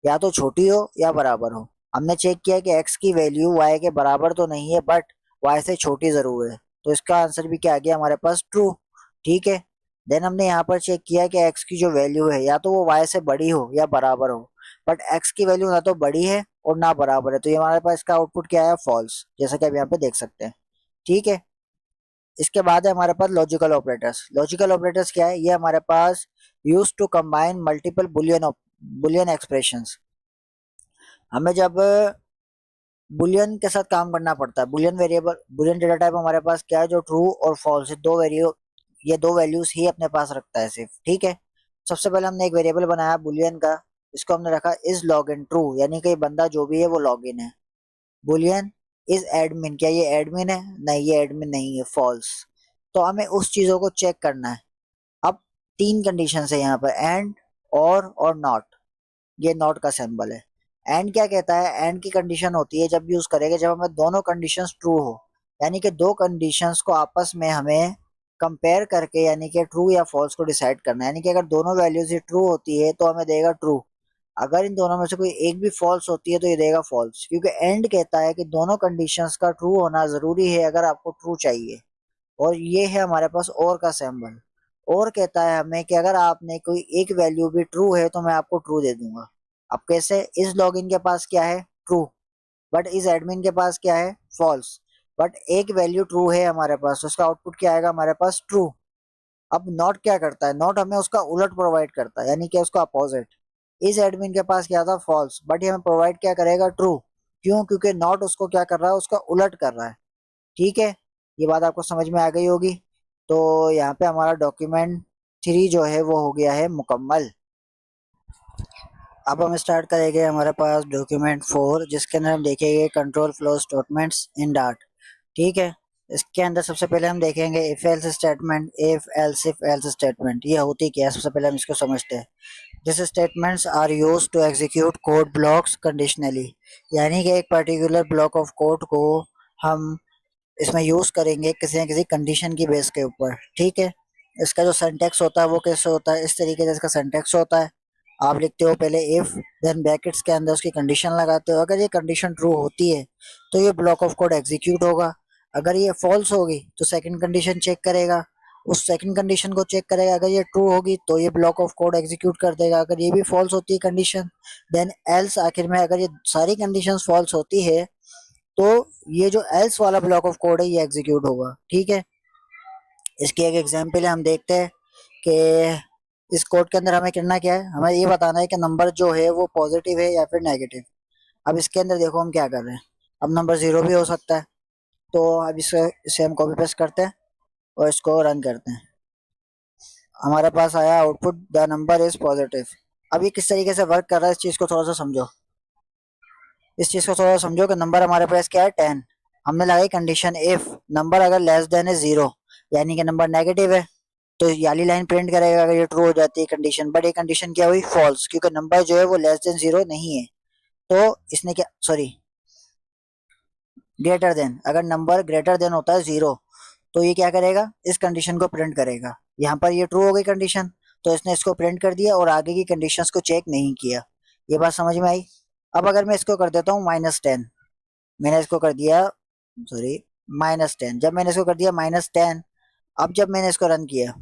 या तो छोटी हो या बराबर हो। हमने चेक किया कि x की वैल्यू y के बराबर तो नहीं है, बट y से छोटी जरूर है। तो इसका आंसर भी क्या आ गया हमारे पास, ट्रू। ठीक है। देन हमने यहाँ पर चेक किया कि x की जो वैल्यू है या तो वो y से बड़ी हो या बराबर हो, बट x की वैल्यू ना तो बड़ी है और ना बराबर है। तो ये हमारे पास इसका आउटपुट क्या है, फॉल्स, जैसा कि आप यहाँ पे देख सकते हैं। ठीक है। इसके बाद है हमारे पास लॉजिकल ऑपरेटर्स। लॉजिकल ऑपरेटर्स क्या है, ये हमारे पास use to combine multiple boolean expressions. हमें जब बुलियन के साथ काम करना पड़ता है, boolean variable, boolean data type हमारे पास क्या है, जो ट्रू और फॉल्स ये दो वैल्यूज ही अपने पास रखता है सिर्फ। ठीक है। सबसे पहले हमने एक वेरिएबल बनाया बुलियन का, इसको हमने रखा इज लॉग इन ट्रू, यानी कि बंदा जो भी है वो लॉग इन है। बुलियन इज एडमिन, क्या ये एडमिन है, नहीं ये एडमिन नहीं है, फॉल्स। तो हमें उस चीजों को चेक करना है। अब तीन कंडीशन है यहाँ पर, एंड, और नॉट। ये नॉट का सिंबल है। एंड क्या कहता है, एंड की कंडीशन होती है जब यूज करेंगे जब हमें दोनों कंडीशंस ट्रू हो, यानी कि दो कंडीशंस को आपस में हमें कंपेयर करके, यानी कि ट्रू या फॉल्स को डिसाइड करना है। यानी कि अगर दोनों वैल्यूज ही ट्रू होती है तो हमें देगा ट्रू, अगर इन दोनों में से कोई एक भी फॉल्स होती है तो ये देगा फॉल्स, क्योंकि एंड कहता है कि दोनों कंडीशंस का ट्रू होना जरूरी है अगर आपको ट्रू चाहिए। और ये है हमारे पास और का सिंबल। और कहता है हमें कि अगर आपने कोई एक वैल्यू भी ट्रू है तो मैं आपको ट्रू दे दूंगा। अब कैसे, इस लॉगिन के पास क्या है, ट्रू, बट इस एडमिन के पास क्या है, फॉल्स। बट एक वैल्यू ट्रू है हमारे पास, तो उसका आउटपुट क्या आएगा हमारे पास, ट्रू। अब नॉट क्या करता है, नॉट हमें उसका उलट प्रोवाइड करता है, यानी कि उसका अपोजिट। इस एडमिन के पास क्या था, फॉल्स, बट ये हमें प्रोवाइड क्या करेगा, ट्रू। क्यों, क्योंकि नॉट उसको क्या कर रहा है, उसका उलट कर रहा है। ठीक है। ये बात आपको समझ में आ गई होगी। तो यहाँ पे हमारा डॉक्यूमेंट 3 जो है वो हो गया है मुकम्मल। अब हम स्टार्ट करेंगे हमारे पास डॉक्यूमेंट 4, जिसके अंदर हम देखेंगे control flow statements in dart. ठीक है। इसके अंदर सबसे पहले हम देखेंगे if else statement, if else statement, ये होती क्या है, सबसे पहले हम इसको समझते हैं। This statements are used to execute code blocks conditionally, यानी कि एक पर्टिकुलर ब्लॉक ऑफ कोड को हम इसमें यूज करेंगे किसी न किसी कंडीशन की बेस के ऊपर। ठीक है। इसका जो सिंटैक्स होता है वो कैसे होता है, इस तरीके से इसका सिंटैक्स होता है। आप लिखते हो पहले इफ, देन ब्रैकेट्स के अंदर उसकी कंडीशन लगाते हो। अगर ये कंडीशन ट्रू होती है तो ये ब्लॉक ऑफ कोड एग्जीक्यूट होगा। अगर ये फॉल्स होगी तो सेकंड कंडीशन चेक करेगा, उस सेकंड कंडीशन को चेक करेगा। अगर ये ट्रू होगी तो ये ब्लॉक ऑफ कोड एग्जीक्यूट कर देगा। अगर ये भी फॉल्स होती है कंडीशन, देन एल्स, आखिर में अगर ये सारी कंडीशंस फॉल्स होती है तो ये जो एल्स वाला ब्लॉक ऑफ कोड है ये एग्जीक्यूट होगा। ठीक है। इसकी एक एग्जांपल है, हम देखते हैं कि इस कोड के अंदर हमें करना क्या है, हमें ये बताना है कि नंबर जो है वो पॉजिटिव है या फिर नेगेटिव। अब इसके अंदर देखो हम क्या कर रहे हैं, अब नंबर 0 भी हो सकता है। तो अब इसे हम कॉपी पेस्ट करते हैं और इसको रन करते हैं। हमारे पास आया output, the number is positive. अब ये किस तरीके से वर्क कर रहा है, इस चीज को थोड़ा सा समझो। इस चीज को थोड़ा समझो कि नंबर हमारे पास क्या है 10। हमने लगाई कंडीशन इफ नंबर अगर लेस देन है 0, यानी कि नंबर नेगेटिव है, तो ये वाली लाइन प्रिंट करेगा अगर ये ट्रू हो जाती है कंडीशन। बट ये कंडीशन क्या हुई, फॉल्स, क्योंकि नंबर जो है वो लेस देन 0 नहीं है। तो इसने क्या, सॉरी, ग्रेटर देन, अगर नंबर ग्रेटर देन होता है 0 तो ये क्या करेगा, इस कंडीशन को प्रिंट करेगा। यहाँ पर ये ट्रू हो गई कंडीशन, तो इसने इसको प्रिंट कर दिया और आगे की कंडीशंस को चेक नहीं किया। ये बात समझ में आई। अब अगर मैं इसको कर देता हूँ -10, मैंने इसको कर दिया, सॉरी, -10, जब मैंने इसको कर दिया -10, अब जब मैंने इसको रन किया,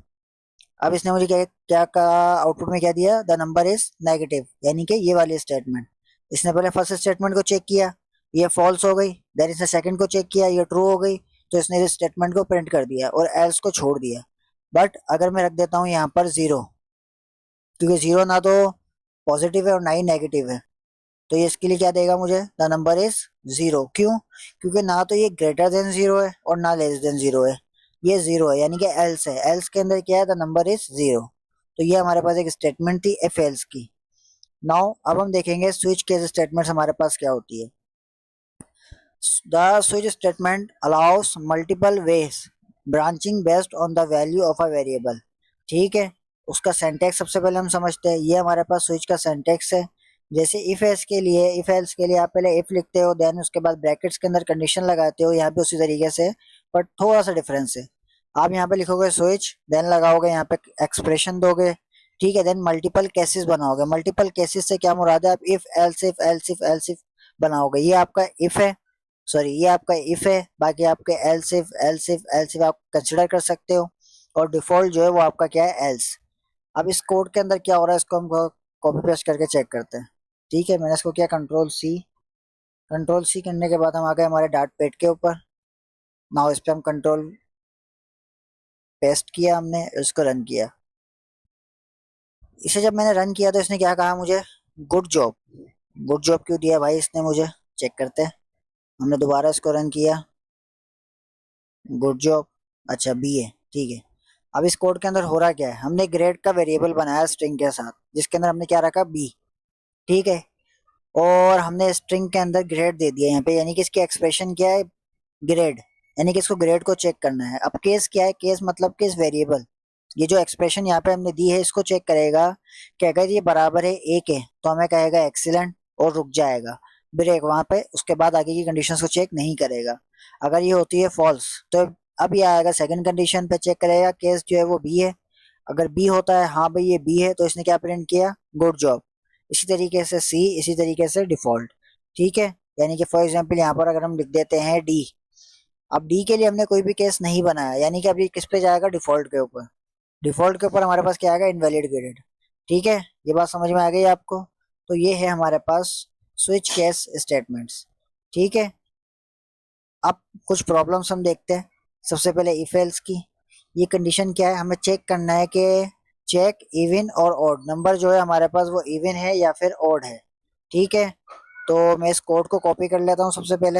अब इसने मुझे क्या क्या कहा, आउटपुट में क्या दिया, द नंबर इज नेगेटिव, यानी कि ये वाली स्टेटमेंट। इसने पहले फर्स्ट स्टेटमेंट को चेक किया, ये फॉल्स हो गई, देन इसने सेकंड को चेक किया, ये ट्रू हो गई, तो इसने इस स्टेटमेंट को प्रिंट कर दिया और एल्स को छोड़ दिया। बट अगर मैं रख देता हूँ यहाँ पर 0, क्योंकि 0 ना तो पॉजिटिव है और ना ही नेगेटिव है, तो ये इसके लिए क्या देगा मुझे, द नंबर इज 0। क्यों? क्योंकि ना तो ये ग्रेटर देन 0 है और ना लेस देन 0 है, ये 0 है, यानी कि एल्स है। एल्स के अंदर क्या है, द नंबर इज 0। तो ये हमारे पास एक स्टेटमेंट थी इफ एल्स की। नाउ अब हम देखेंगे स्विच केस स्टेटमेंट हमारे पास क्या होती है। The switch statement allow us multiple ways branching based on the value of a variable. ठीक है, उसका सेंटेक्स सबसे पहले हम समझते हैं। ये हमारे पास स्विच का सेंटेक्स है। जैसे इफ एल्स के लिए, इफ एल्स के लिए आप पहले इफ लिखते हो, देन उसके बाद ब्रैकेट्स के अंदर कंडीशन लगाते हो, यहाँ पे उसी तरीके से, बट थोड़ा सा डिफरेंस है। आप यहाँ पे लिखोगे स्विच, देन लगाओगे यहाँ पे एक्सप्रेशन दोगे, ठीक है, देन मल्टीपल केसेस बनाओगे। मल्टीपल केसेस से क्या मुराद है, आप if else if else if else if बनाओगे। ये आपका इफ है, सॉरी, ये आपका इफ है, बाकी आपके else if else if else if आप कंसिडर कर सकते हो, और डिफॉल्ट जो है वो आपका क्या है, एल्स। अब इस कोड के अंदर क्या हो रहा है, इसको हम कॉपी पेस्ट करके चेक करते हैं। ठीक है, मैंने इसको किया कंट्रोल सी। कंट्रोल सी करने के बाद हम आ गए हमारे डाट पैड के ऊपर। नाउ इस पे हम कंट्रोल पेस्ट किया, हमने इसको रन किया। इसे जब मैंने रन किया तो इसने क्या कहा मुझे, गुड जॉब। गुड जॉब क्यों दिया भाई इसने मुझे, चेक करते हैं। हमने दोबारा इसको रन किया, गुड जॉब, अच्छा बी है, ठीक है। अब इस कोड के अंदर हो रहा क्या है, हमने ग्रेड का वेरिएबल बनाया स्ट्रिंग के साथ, जिसके अंदर हमने क्या रखा, बी, ठीक है, और हमने स्ट्रिंग के अंदर ग्रेड दे दिया यहाँ पे, यानी कि इसकी एक्सप्रेशन क्या है, ग्रेड, यानी कि इसको ग्रेड को चेक करना है। अब केस क्या है, केस मतलब कि इस वेरिएबल, ये जो एक्सप्रेशन यहाँ पे हमने दी है, इसको चेक करेगा कि अगर ये बराबर है 1 है तो हमें कहेगा एक्सीलेंट और रुक जाएगा, ब्रेक वहां पे, उसके बाद आगे की कंडीशंस को चेक नहीं करेगा। अगर ये होती है फॉल्स तो अब ये आएगा सेकंड कंडीशन पे, चेक करेगा, केस जो है वो बी है। अगर बी होता है, हाँ भाई ये बी है, तो इसने क्या प्रिंट किया, गुड जॉब। इसी तरीके से सी, इसी तरीके से डिफॉल्ट, ठीक है। यानी कि फॉर एग्जाम्पल यहाँ पर अगर हम लिख देते हैं डी, अब डी के लिए हमने कोई भी केस नहीं बनाया, यानी कि अब ये किस पे जाएगा, डिफॉल्ट के ऊपर। डिफॉल्ट के ऊपर हमारे पास क्या आएगा, इनवैलिड ग्रेड। ठीक है, ये बात समझ में आ गई आपको। तो ये है हमारे पास स्विच केस स्टेटमेंट्स। ठीक है, अब कुछ प्रॉब्लम्स हम देखते हैं। सबसे पहले इफ एल्स की। ये कंडीशन क्या है, हमें चेक करना है कि चेक इवन और ऑड नंबर जो है हमारे पास वो इवन है या फिर ऑड है। ठीक है, तो मैं इस कोड को कॉपी कर लेता हूँ सबसे पहले।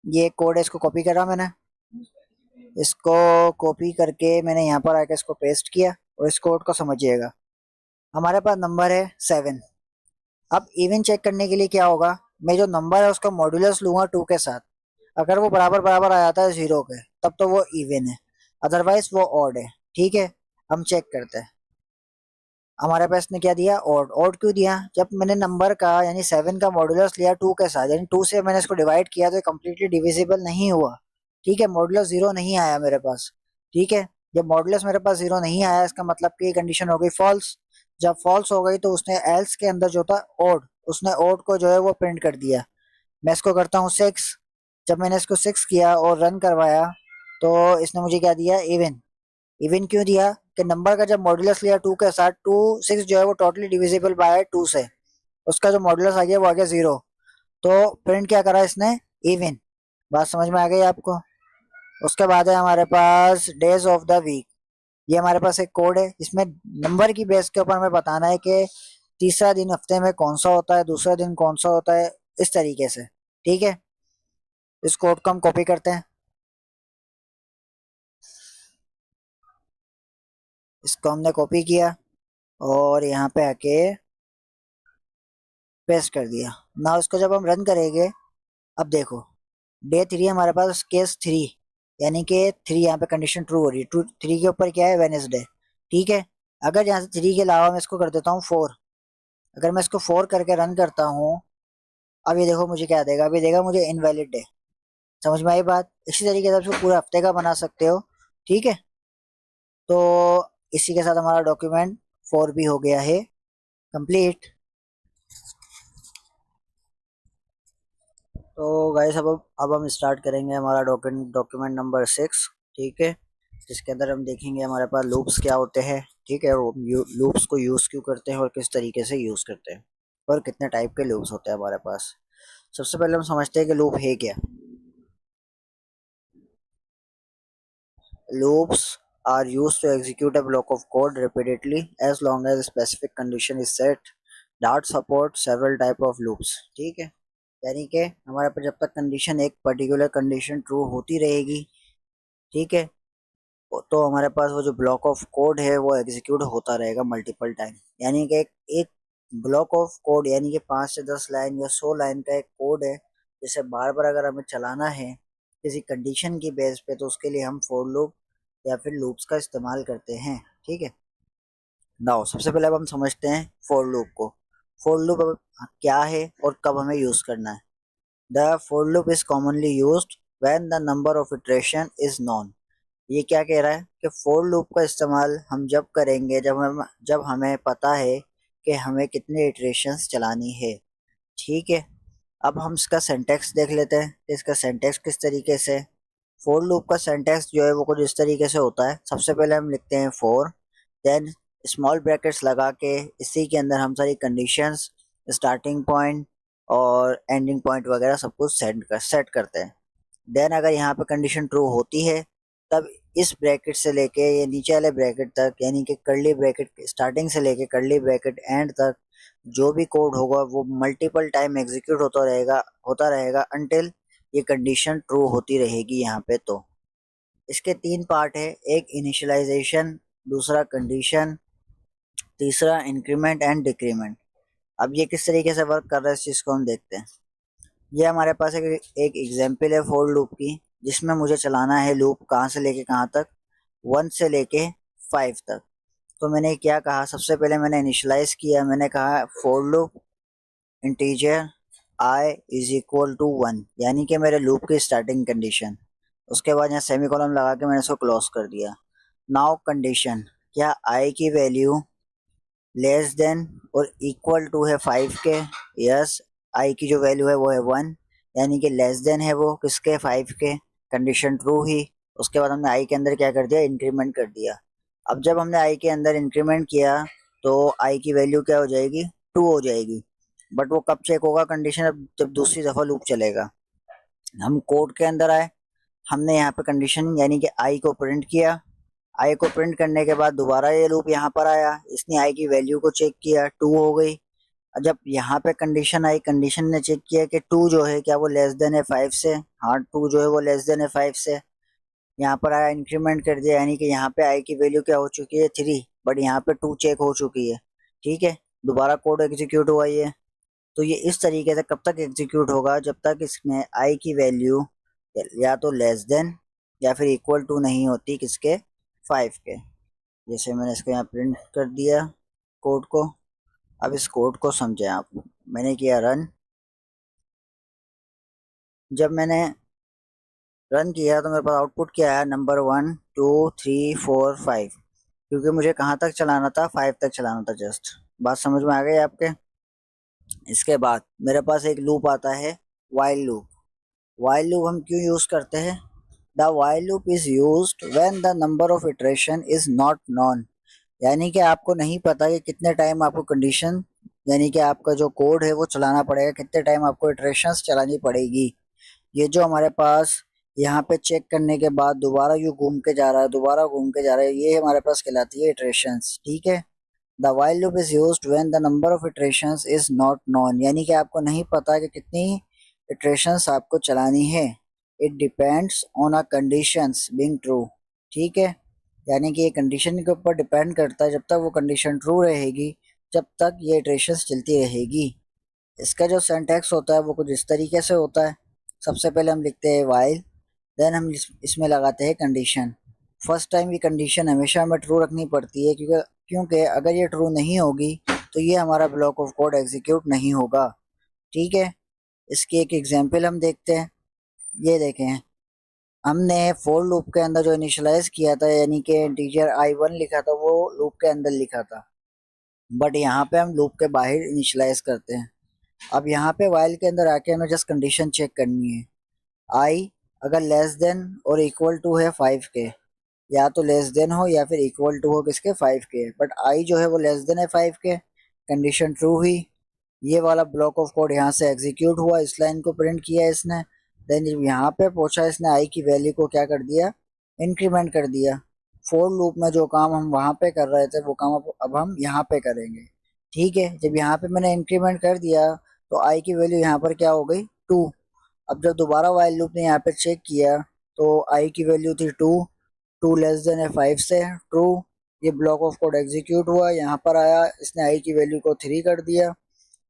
ये कोड है, इसको कॉपी करा मैंने, इसको कॉपी करके मैंने यहाँ पर आके इसको पेस्ट किया, और इस कोड को समझिएगा। हमारे पास नंबर है 7। अब इवन चेक करने के लिए क्या होगा, मैं जो नंबर है उसका मॉड्यूलस लूंगा 2 के साथ। अगर वो बराबर बराबर आ जाता है 0 के, तब तो वो इवन है, अदरवाइज वो ऑड है। ठीक है, हम चेक करते हैं। हमारे पास ने क्या दिया, ऑड। ऑड क्यों दिया, जब मैंने नंबर का यानी 7 का मॉड्यूलस लिया 2 के साथ, यानी 2 से मैंने इसको डिवाइड किया, तो ये कम्प्लीटली डिविजिबल नहीं हुआ। ठीक है, मॉड्यूलस 0 नहीं आया मेरे पास। ठीक है, जब मॉड्यूलस मेरे पास 0 नहीं आया, इसका मतलब कि कंडीशन हो गई फॉल्स। जब फॉल्स हो गई तो उसने एल्स के अंदर जो था ऑड, उसने ऑड को जो है वो प्रिंट कर दिया। मैं इसको करता हूँ 6। जब मैंने इसको 6 किया और रन करवाया, तो इसने मुझे क्या दिया, इवन। इवन क्यों दिया, कि नंबर का जब मॉड्यूलस लिया 2 के साथ, 2 6 जो है वो टोटली डिविजिबल बाय 2 से, उसका जो मॉड्यूलस आ गया वो आ गया 0, तो प्रिंट क्या करा इसने, इवन। बात समझ में आ गई आपको। उसके बाद है हमारे पास डेज ऑफ द वीक। ये हमारे पास एक कोड है, इसमें नंबर की बेस के ऊपर हमें बताना है कि तीसरा दिन हफ्ते में कौन सा होता है, दूसरा दिन कौन सा होता है, इस तरीके से। ठीक है, इस कोड को हम कॉपी करते हैं, इसको हमने कॉपी किया और यहाँ पे आके पेस्ट कर दिया। ना इसको जब हम रन करेंगे, अब देखो, डे 3 हमारे पास केस 3, यानी कि 3 यहाँ पे कंडीशन ट्रू हो रही है। 3 के ऊपर क्या है, वेनेसडे। ठीक है, अगर यहाँ से 3 के अलावा मैं इसको कर देता हूँ 4, अगर मैं इसको 4 करके रन करता हूँ, अब ये देखो मुझे क्या देगा, अभी देगा मुझे इनवैलिड डे। समझ में आई बात। इसी तरीके से आप इसको पूरे हफ्ते का बना सकते हो। ठीक है, तो इसी के साथ हमारा डॉक्यूमेंट 4 भी हो गया है कंप्लीट। तो गाइस अब हम स्टार्ट करेंगे हमारा डॉक्यूमेंट नंबर 6, ठीक है, जिसके अंदर हम देखेंगे हमारे पास लूप्स क्या होते हैं, ठीक है, और लूप्स को यूज़ क्यों करते हैं और किस तरीके से यूज़ करते हैं और कितने टाइप के लूप्स होते हैं हमारे पास। सबसे पहले हम समझते हैं कि लूप है क्या। Loops are used to execute a block of code repeatedly as long as a specific condition is set. Dart support several type of loops, ठीक है, यानी कि हमारे पास जब तक कंडीशन एक पर्टिकुलर कंडीशन ट्रू होती रहेगी, ठीक है, तो हमारे पास वो जो ब्लॉक ऑफ कोड है वो एग्जीक्यूट होता रहेगा मल्टीपल टाइम। यानी कि एक ब्लॉक ऑफ कोड यानी कि 5 से 10 लाइन या 100 लाइन का एक कोड है, जिसे बार बार अगर हमें चलाना है किसी कंडीशन की बेस पे, तो उसके लिए हम फॉर लूप या फिर लूप्स का इस्तेमाल करते हैं, ठीक है। नाउ सबसे पहले अब हम समझते हैं फॉर लूप को। फॉर लूप क्या है और कब हमें यूज करना है। The for loop is commonly used when the number of iteration is non. ये क्या कह रहा है कि फॉर लूप का इस्तेमाल हम जब करेंगे जब हमें पता है कि हमें कितने इटरेशंस चलानी है, ठीक है। अब हम इसका सिंटैक्स देख लेते हैं कि इसका सिंटैक्स किस तरीके से। फॉर लूप का सिंटैक्स जो है वो कुछ इस तरीके से होता है। सबसे पहले हम लिखते हैं फॉर, देन स्मॉल ब्रैकेट्स लगा के इसी के अंदर हम सारी कंडीशंस, स्टार्टिंग पॉइंट और एंडिंग पॉइंट वगैरह सब कुछ सेट करते हैं। देन अगर यहाँ पे कंडीशन ट्रू होती है तब इस ब्रैकेट से लेके ये नीचे वाले ब्रैकेट तक, यानी कि कर्ली ब्रैकेट स्टार्टिंग से लेके कर्ली ब्रैकेट एंड तक जो भी कोड होगा वो मल्टीपल टाइम एग्जीक्यूट होता रहेगा अनटिल ये कंडीशन ट्रू होती रहेगी यहाँ पे। तो इसके 3 पार्ट है, एक इनिशियलाइजेशन, दूसरा कंडीशन, तीसरा इंक्रीमेंट एंड डिक्रीमेंट। अब ये किस तरीके से वर्क कर रहा है इस चीज़ को हम देखते हैं। ये हमारे पास एक एग्जाम्पल है फॉर लूप की, जिसमें मुझे चलाना है लूप कहाँ से लेके कहाँ तक, 1 से लेके 5 तक। तो मैंने क्या कहा, सबसे पहले मैंने इनिशियलाइज किया, मैंने कहा for loop integer i is equal to 1, यानी कि मेरे लूप की स्टार्टिंग कंडीशन। उसके बाद यहाँ सेमीकोलन लगा के मैंने इसको क्लोज कर दिया। नाउ कंडीशन, क्या i की वैल्यू लेस देन और इक्वल टू है 5 के। यस, i की जो वैल्यू है वो है 1, यानी कि लेस देन है वो किसके, 5 के। कंडीशन ट्रू ही। उसके बाद हमने i के अंदर क्या कर दिया, इंक्रीमेंट कर दिया। अब जब हमने i के अंदर इंक्रीमेंट किया तो i की वैल्यू क्या हो जाएगी, 2 हो जाएगी। बट वो कब चेक होगा कंडीशन, जब दूसरी दफ़ा लूप चलेगा। हम कोड के अंदर आए, हमने यहाँ पे कंडीशन यानी कि आई को प्रिंट किया। आई को प्रिंट करने के बाद दोबारा ये लूप यहाँ पर आया, इसने आई की वैल्यू को चेक किया, 2 हो गई। जब यहाँ पे कंडीशन आई, कंडीशन ने चेक किया कि 2 जो है क्या वो लेस देन है 5 से। हाँ, 2 जो है वो लेस देन है 5 से। यहाँ पर आया, इंक्रीमेंट कर दिया, यानी कि यहाँ पे आई की वैल्यू क्या हो चुकी है, 3, बट यहाँ पे 2 चेक हो चुकी है, ठीक है। दोबारा कोड एग्जीक्यूट हुआ ये। तो ये इस तरीके से कब तक एग्जीक्यूट होगा, जब तक इसमें आई की वैल्यू या तो लेस देन या फिर इक्वल टू नहीं होती किसके, 5 के। जैसे मैंने इसको यहाँ प्रिंट कर दिया कोड को। अब इस कोड को समझें आप। मैंने किया रन। जब मैंने रन किया तो मेरे पास आउटपुट क्या आया, नंबर 1 2 3 4 5, क्योंकि मुझे कहाँ तक चलाना था, 5 तक चलाना था जस्ट। बात समझ में आ गई आपके। इसके बाद मेरे पास एक लूप आता है, वाइल लूप। वाइल लूप हम क्यों यूज़ करते हैं, the while loop is used when the number of iteration is not non. यानी कि आपको नहीं पता कि कितने टाइम आपको कंडीशन, यानी कि आपका जो कोड है वो चलाना पड़ेगा, कितने टाइम आपको इटरेशंस चलानी पड़ेगी। ये जो हमारे पास यहाँ पे चेक करने के बाद दोबारा यूँ घूम के जा रहा है, दोबारा घूम के जा रहा है, ये हमारे पास कहलाती है इटरेशंस, ठीक है। The while loop is used when the number of iterations is not non, यानी कि आपको नहीं पता कि कितनी इटरेशंस आपको चलानी है। It depends on a conditions being true, ठीक है। यानी कि ये कंडीशन के ऊपर डिपेंड करता है, जब तक वो कंडीशन ट्रू रहेगी जब तक ये इटरेशंस चलती रहेगी। इसका जो सिंटैक्स होता है वो कुछ इस तरीके से होता है। सबसे पहले हम लिखते हैं वाइल, देन हम इसमें लगाते हैं कंडीशन। फर्स्ट टाइम ये कंडीशन हमेशा हमें ट्रू रखनी पड़ती है, क्योंकि अगर ये ट्रू नहीं होगी तो ये हमारा ब्लॉक ऑफ कोड एग्जीक्यूट नहीं होगा, ठीक है। इसकी एक एग्जांपल हम देखते हैं। ये देखें, हमने फोर लूप के अंदर जो इनिशियलाइज किया था यानी कि इंटीजर i1 लिखा था वो लूप के अंदर लिखा था, बट यहाँ पे हम लूप के बाहर इनिशियलाइज करते हैं। अब यहाँ पे वाइल के अंदर आके हमें जस्ट कंडीशन चेक करनी है। आई अगर लेस देन और इक्वल टू है 5 के, या तो लेस देन हो या फिर इक्वल टू हो किसके 5 के, बट आई जो है वो लेस देन है 5 के, कंडीशन ट्रू हुई। ये वाला ब्लॉक ऑफ कोड यहाँ से एग्जीक्यूट हुआ, इस लाइन को प्रिंट किया इसने। देन जब यहाँ पे पहुंचा इसने आई की वैल्यू को क्या कर दिया, इंक्रीमेंट कर दिया। फोर लूप में जो काम हम वहाँ पे कर रहे थे वो काम अब हम यहाँ पे करेंगे। ठीक है, जब यहाँ पे मैंने इंक्रीमेंट कर दिया तो आई की वैल्यू यहाँ पर क्या हो गई, 2। अब जब दोबारा वाइल लूप ने यहाँ पे चेक किया तो आई की वैल्यू थी 2, 2 लेस देन है 5 से, ट्रू। ये ब्लॉक ऑफ कोड एग्जीक्यूट हुआ, यहाँ पर आया इसने आई की वैल्यू को 3 कर दिया।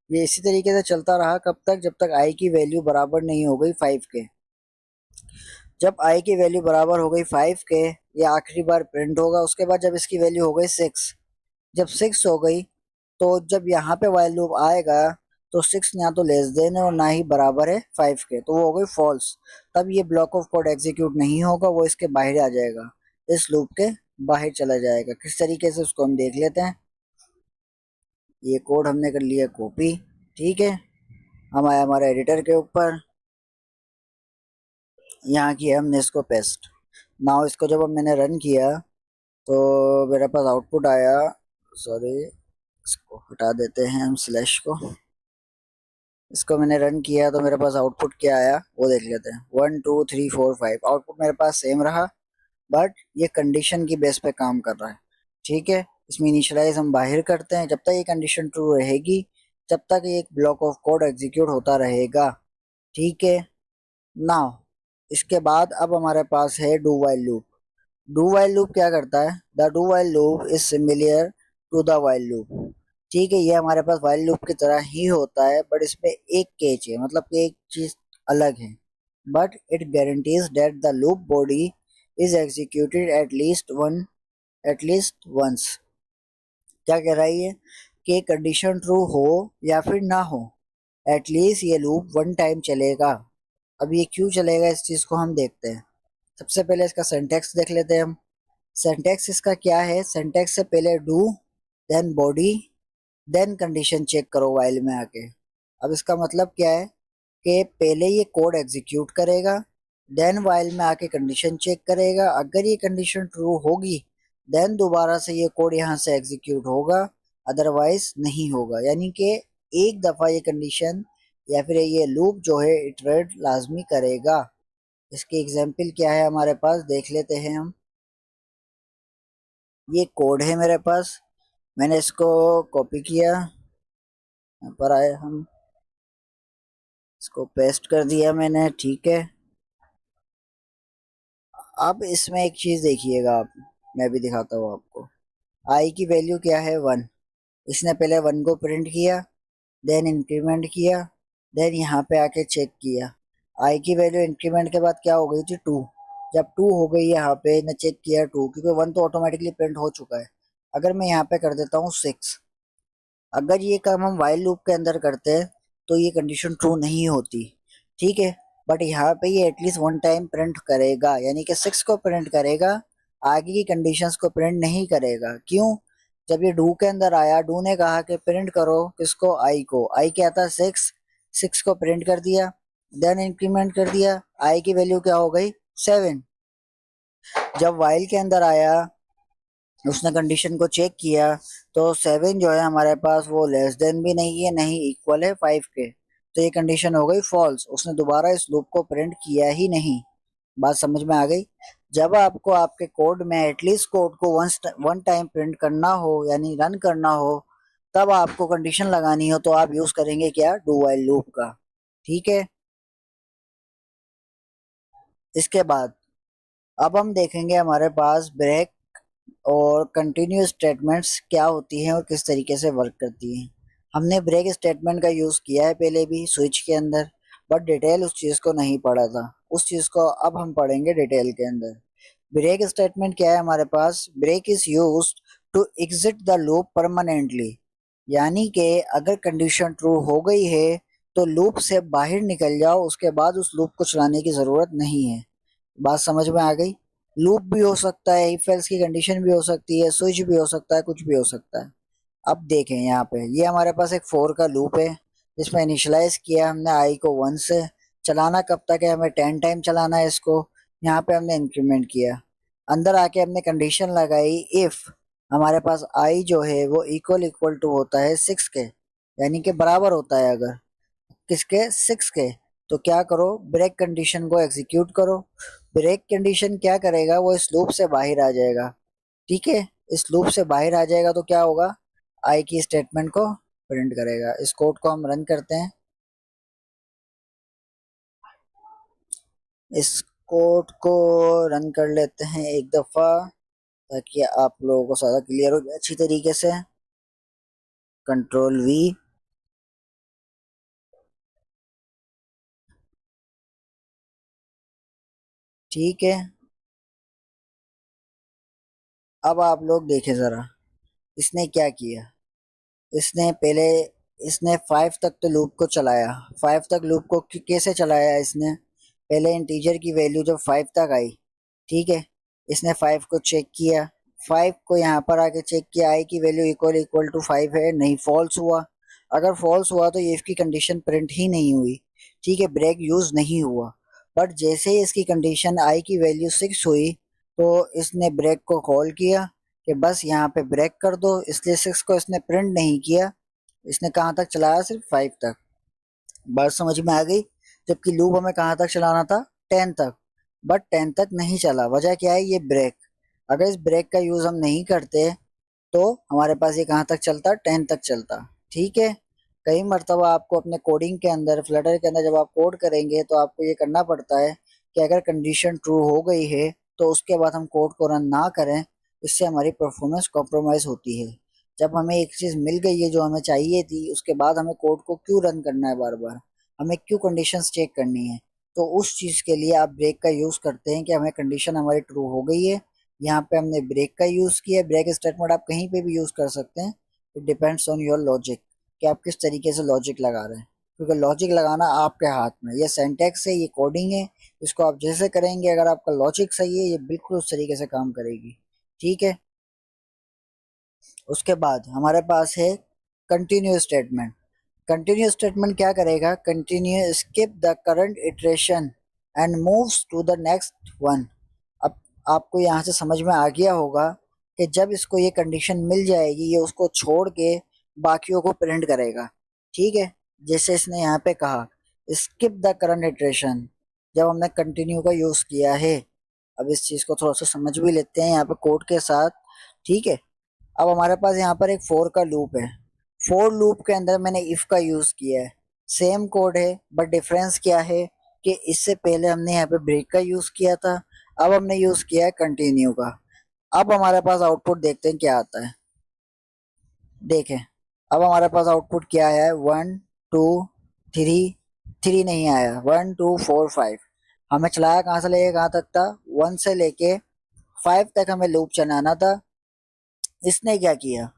ये इसी तरीके से चलता रहा कब तक, जब तक आई की वैल्यू बराबर नहीं हो गई 5 के। जब आई की वैल्यू बराबर हो गई 5 के, ये आखिरी बार प्रिंट होगा। उसके बाद जब इसकी वैल्यू हो गई 6, जब 6 हो गई तो जब यहाँ पे वाइल लूप आएगा तो 6 ना तो लेस देन है और ना ही बराबर है 5 के, तो वो हो गई फॉल्स। तब ये ब्लॉक ऑफ कोड एग्जीक्यूट नहीं होगा, वो इसके बाहर आ जाएगा, इस लूप के बाहर चला जाएगा। किस तरीके से उसको हम देख लेते हैं। ये कोड हमने कर लिया कॉपी, ठीक है। हम आए हमारे एडिटर के ऊपर, यहाँ किया हमने इसको पेस्ट। नाउ इसको जब मैंने रन किया तो मेरे पास आउटपुट आया, सॉरी इसको हटा देते हैं हम स्लैश को। इसको मैंने रन किया तो मेरे पास आउटपुट क्या आया वो देख लेते हैं। 1 2 3 4 5 आउटपुट मेरे पास सेम रहा, बट ये कंडीशन की बेस पे काम कर रहा है। ठीक है, इसमें इनिशियलाइज हम बाहर करते हैं, जब तक ये कंडीशन ट्रू रहेगी जब तक ये एक ब्लॉक ऑफ कोड एग्जीक्यूट होता रहेगा। ठीक है, नाउ इसके बाद अब हमारे पास है do while loop. Do while loop क्या करता है, the do while loop is similar to the while loop. ठीक है, ये हमारे पास वाइल लूप की तरह ही होता है, बट इसमें एक केच है, मतलब कि एक चीज अलग है। But it guarantees that the loop body is executed at least once. क्या कह रहा है ये, कि कंडीशन ट्रू हो या फिर ना हो, एटलीस्ट ये लूप वन टाइम चलेगा। अब ये क्यों चलेगा इस चीज को हम देखते हैं। सबसे पहले इसका सिंटैक्स देख लेते हैं हम। सिंटैक्स इसका क्या है, सिंटैक्स से पहले do, then body, then condition check करो वाइल में आके। अब इसका मतलब क्या है कि पहले ये कोड एग्जीक्यूट करेगा, देन वाइल में आके कंडीशन चेक करेगा। अगर ये कंडीशन ट्रू होगी देन दोबारा से ये कोड यहाँ से एग्जीक्यूट होगा, अदरवाइज नहीं होगा। यानी कि एक दफ़ा ये कंडीशन या फिर ये लूप जो है इटरेट लाजमी करेगा। इसकी एग्जाम्पल क्या है हमारे पास, देख लेते हैं हम। ये कोड है मेरे पास, मैंने इसको कॉपी किया, यहाँ पर आए हम, इसको पेस्ट कर दिया मैंने। ठीक है, अब इसमें एक चीज देखिएगा आप, मैं भी दिखाता हूँ आपको। आई की वैल्यू क्या है 1, इसने पहले 1 को प्रिंट किया, देन इंक्रीमेंट किया, देन यहाँ पे आके चेक किया। आई की वैल्यू इंक्रीमेंट के बाद क्या हो गई थी 2, जब 2 हो गई यहाँ पे ने चेक किया 2, क्योंकि 1 तो ऑटोमेटिकली प्रिंट हो चुका है। अगर मैं यहाँ पे कर देता हूँ 6, अगर ये काम हम वाइल लूप के अंदर करते हैं तो ये कंडीशन ट्रू नहीं होती। ठीक है, बट यहाँ पे ये एटलीस्ट वन टाइम प्रिंट करेगा, यानी कि 6 को प्रिंट करेगा, आगे की कंडीशंस को प्रिंट नहीं करेगा। क्यों, जब ये डू के अंदर आया, डू ने कहा कि प्रिंट करो किसको, आई को। आई क्या था 6, 6 को प्रिंट कर दिया, देन इंक्रीमेंट कर दिया, आई की वैल्यू क्या हो गई 7। जब वाइल के अंदर आया उसने कंडीशन को चेक किया तो 7 जो है हमारे पास वो लेस देन भी नहीं है, नहीं इक्वल है 5 के, तो ये कंडीशन हो गई फॉल्स। उसने दोबारा इस लूप को प्रिंट किया ही नहीं। बात समझ में आ गई। जब आपको आपके कोड में एटलीस्ट कोड को वन टाइम प्रिंट करना हो यानी रन करना हो, तब आपको कंडीशन लगानी हो तो आप यूज करेंगे क्या, डू वाइल लूप का। ठीक है, इसके बाद अब हम देखेंगे हमारे पास ब्रेक और कंटिन्यूस स्टेटमेंट्स क्या होती हैं और किस तरीके से वर्क करती हैं। हमने ब्रेक स्टेटमेंट का यूज़ किया है पहले भी स्विच के अंदर, बट डिटेल उस चीज़ को नहीं पढ़ा था। उस चीज़ को अब हम पढ़ेंगे डिटेल के अंदर। ब्रेक स्टेटमेंट क्या है हमारे पास, break is used to exit the loop permanently. यानी कि अगर कंडीशन ट्रू हो गई है तो लूप से बाहर निकल जाओ, उसके बाद उस लूप को चलाने की ज़रूरत नहीं है। बात समझ में आ गई। लूप भी हो सकता है, इफ एल्स की कंडीशन भी हो सकती है, स्विच भी हो सकता है, कुछ भी हो सकता है। अब देखें यहाँ पे, ये हमारे पास एक फोर का लूप है जिसमें इनिशियलाइज किया हमने आई को 1 से। चलाना कब तक है, हमें 10 टाइम चलाना है इसको। यहाँ पे हमने इंक्रीमेंट किया, अंदर आके हमने कंडीशन लगाई, इफ हमारे पास आई जो है वो इक्वल इक्वल टू होता है 6 के, यानी कि बराबर होता है अगर किसके, 6 के, तो क्या करो, ब्रेक कंडीशन को एग्जीक्यूट करो। ब्रेक कंडीशन क्या करेगा, वो इस लूप से बाहर आ जाएगा। ठीक है, इस लूप से बाहर आ जाएगा तो क्या होगा, आई की स्टेटमेंट को प्रिंट करेगा। इस कोड को हम रन करते हैं, इस कोड को रन कर लेते हैं एक दफा, ताकि आप लोगों को सारा क्लियर हो जाए अच्छी तरीके से। Control we. ठीक है, अब आप लोग देखें जरा, इसने क्या किया। इसने पहले, इसने 5 तक तो लूप को चलाया। 5 तक लूप को कैसे चलाया इसने, पहले इंटीजर की वैल्यू जब 5 तक आई, ठीक है, इसने 5 को चेक किया। 5 को यहाँ पर आके चेक किया, आई की वैल्यू इक्वल इक्वल टू 5 है, नहीं, फॉल्स हुआ। अगर फॉल्स हुआ तो ये इसकी कंडीशन प्रिंट ही नहीं हुई। ठीक है, ब्रेक यूज नहीं हुआ। बट जैसे ही इसकी कंडीशन आई की वैल्यू 6 हुई, तो इसने ब्रेक को कॉल किया कि बस यहाँ पे ब्रेक कर दो, इसलिए 6 को इसने प्रिंट नहीं किया। इसने कहाँ तक चलाया, सिर्फ 5 तक। बात समझ में आ गई। जबकि लूप हमें कहाँ तक चलाना था, 10 तक। बट 10 तक नहीं चला, वजह क्या है, ये ब्रेक। अगर इस ब्रेक का यूज हम नहीं करते तो हमारे पास ये कहाँ तक चलता, 10 तक चलता। ठीक है, कई मरतबा आपको अपने कोडिंग के अंदर, फ्लटर के अंदर जब आप कोड करेंगे तो आपको ये करना पड़ता है कि अगर कंडीशन ट्रू हो गई है तो उसके बाद हम कोड को रन ना करें, इससे हमारी परफॉर्मेंस कॉम्प्रोमाइज होती है। जब हमें एक चीज़ मिल गई है जो हमें चाहिए थी, उसके बाद हमें कोड को क्यों रन करना है बार बार, हमें क्यों कंडीशंस चेक करनी है। तो उस चीज़ के लिए आप ब्रेक का यूज़ करते हैं कि हमें कंडीशन हमारी ट्रू हो गई है। यहाँ पे हमने ब्रेक का यूज़ किया। ब्रेक स्टेटमेंट आप कहीं पे भी यूज़ कर सकते हैं, it depends on your logic, कि आप किस तरीके से लॉजिक लगा रहे हैं। क्योंकि लॉजिक लगाना आपके हाथ में, ये सेंटेक्स है, ये कोडिंग है, इसको आप जैसे करेंगे, अगर आपका लॉजिक सही है, ये बिल्कुल उस तरीके से काम करेगी। ठीक है, उसके बाद हमारे पास है कंटिन्यू स्टेटमेंट। कंटिन्यू स्टेटमेंट क्या करेगा, continue skip the current iteration and moves to the next one. अब आपको यहाँ से समझ में आ गया होगा कि जब इसको ये कंडीशन मिल जाएगी, ये उसको छोड़ के बाकियों को प्रिंट करेगा। ठीक है, जैसे इसने यहाँ पे कहा स्किप द करंट इटरेशन, जब हमने कंटिन्यू का यूज़ किया है। अब इस चीज़ को थोड़ा सा समझ भी लेते हैं यहाँ पे कोड के साथ। ठीक है, अब हमारे पास यहाँ पर एक फोर का लूप है। फोर लूप के अंदर मैंने इफ का यूज किया है। सेम कोड है, बट डिफरेंस क्या है कि इससे पहले हमने यहाँ पे ब्रेक का यूज किया था, अब हमने यूज किया है कंटिन्यू का। अब हमारे पास आउटपुट देखते हैं क्या आता है। देखें, अब हमारे पास आउटपुट क्या है, 1 2 3, 3 नहीं आया, 1 2 4 5। हमें चलाया कहाँ से लेके कहाँ तक था, 1 से लेके 5 तक हमें लूप चलाना था। इसने क्या किया,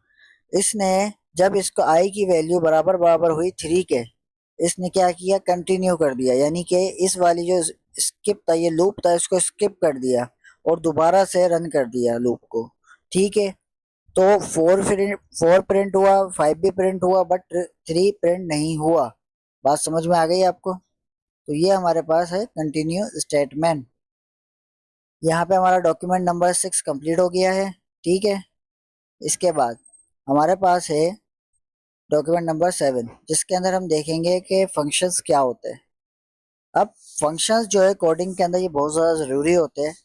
इसने जब इसको आई की वैल्यू बराबर बराबर हुई 3 के, इसने क्या किया, कंटिन्यू कर दिया, यानी कि इस वाली जो स्किप था, ये लूप था, इसको स्किप कर दिया और दोबारा से रन कर दिया लूप को। ठीक है, तो 4 प्रिंट हुआ, 5 भी प्रिंट हुआ, बट 3 प्रिंट नहीं हुआ। बात समझ में आ गई आपको। तो ये हमारे पास है कंटिन्यू स्टेटमेंट। यहाँ पे हमारा डॉक्यूमेंट नंबर 6 कंप्लीट हो गया है। ठीक है, इसके बाद हमारे पास है डॉक्यूमेंट नंबर 7, जिसके अंदर हम देखेंगे कि फंक्शंस क्या होते हैं। अब फंक्शंस जो है कोडिंग के अंदर, ये बहुत ज़्यादा ज़रूरी होते हैं,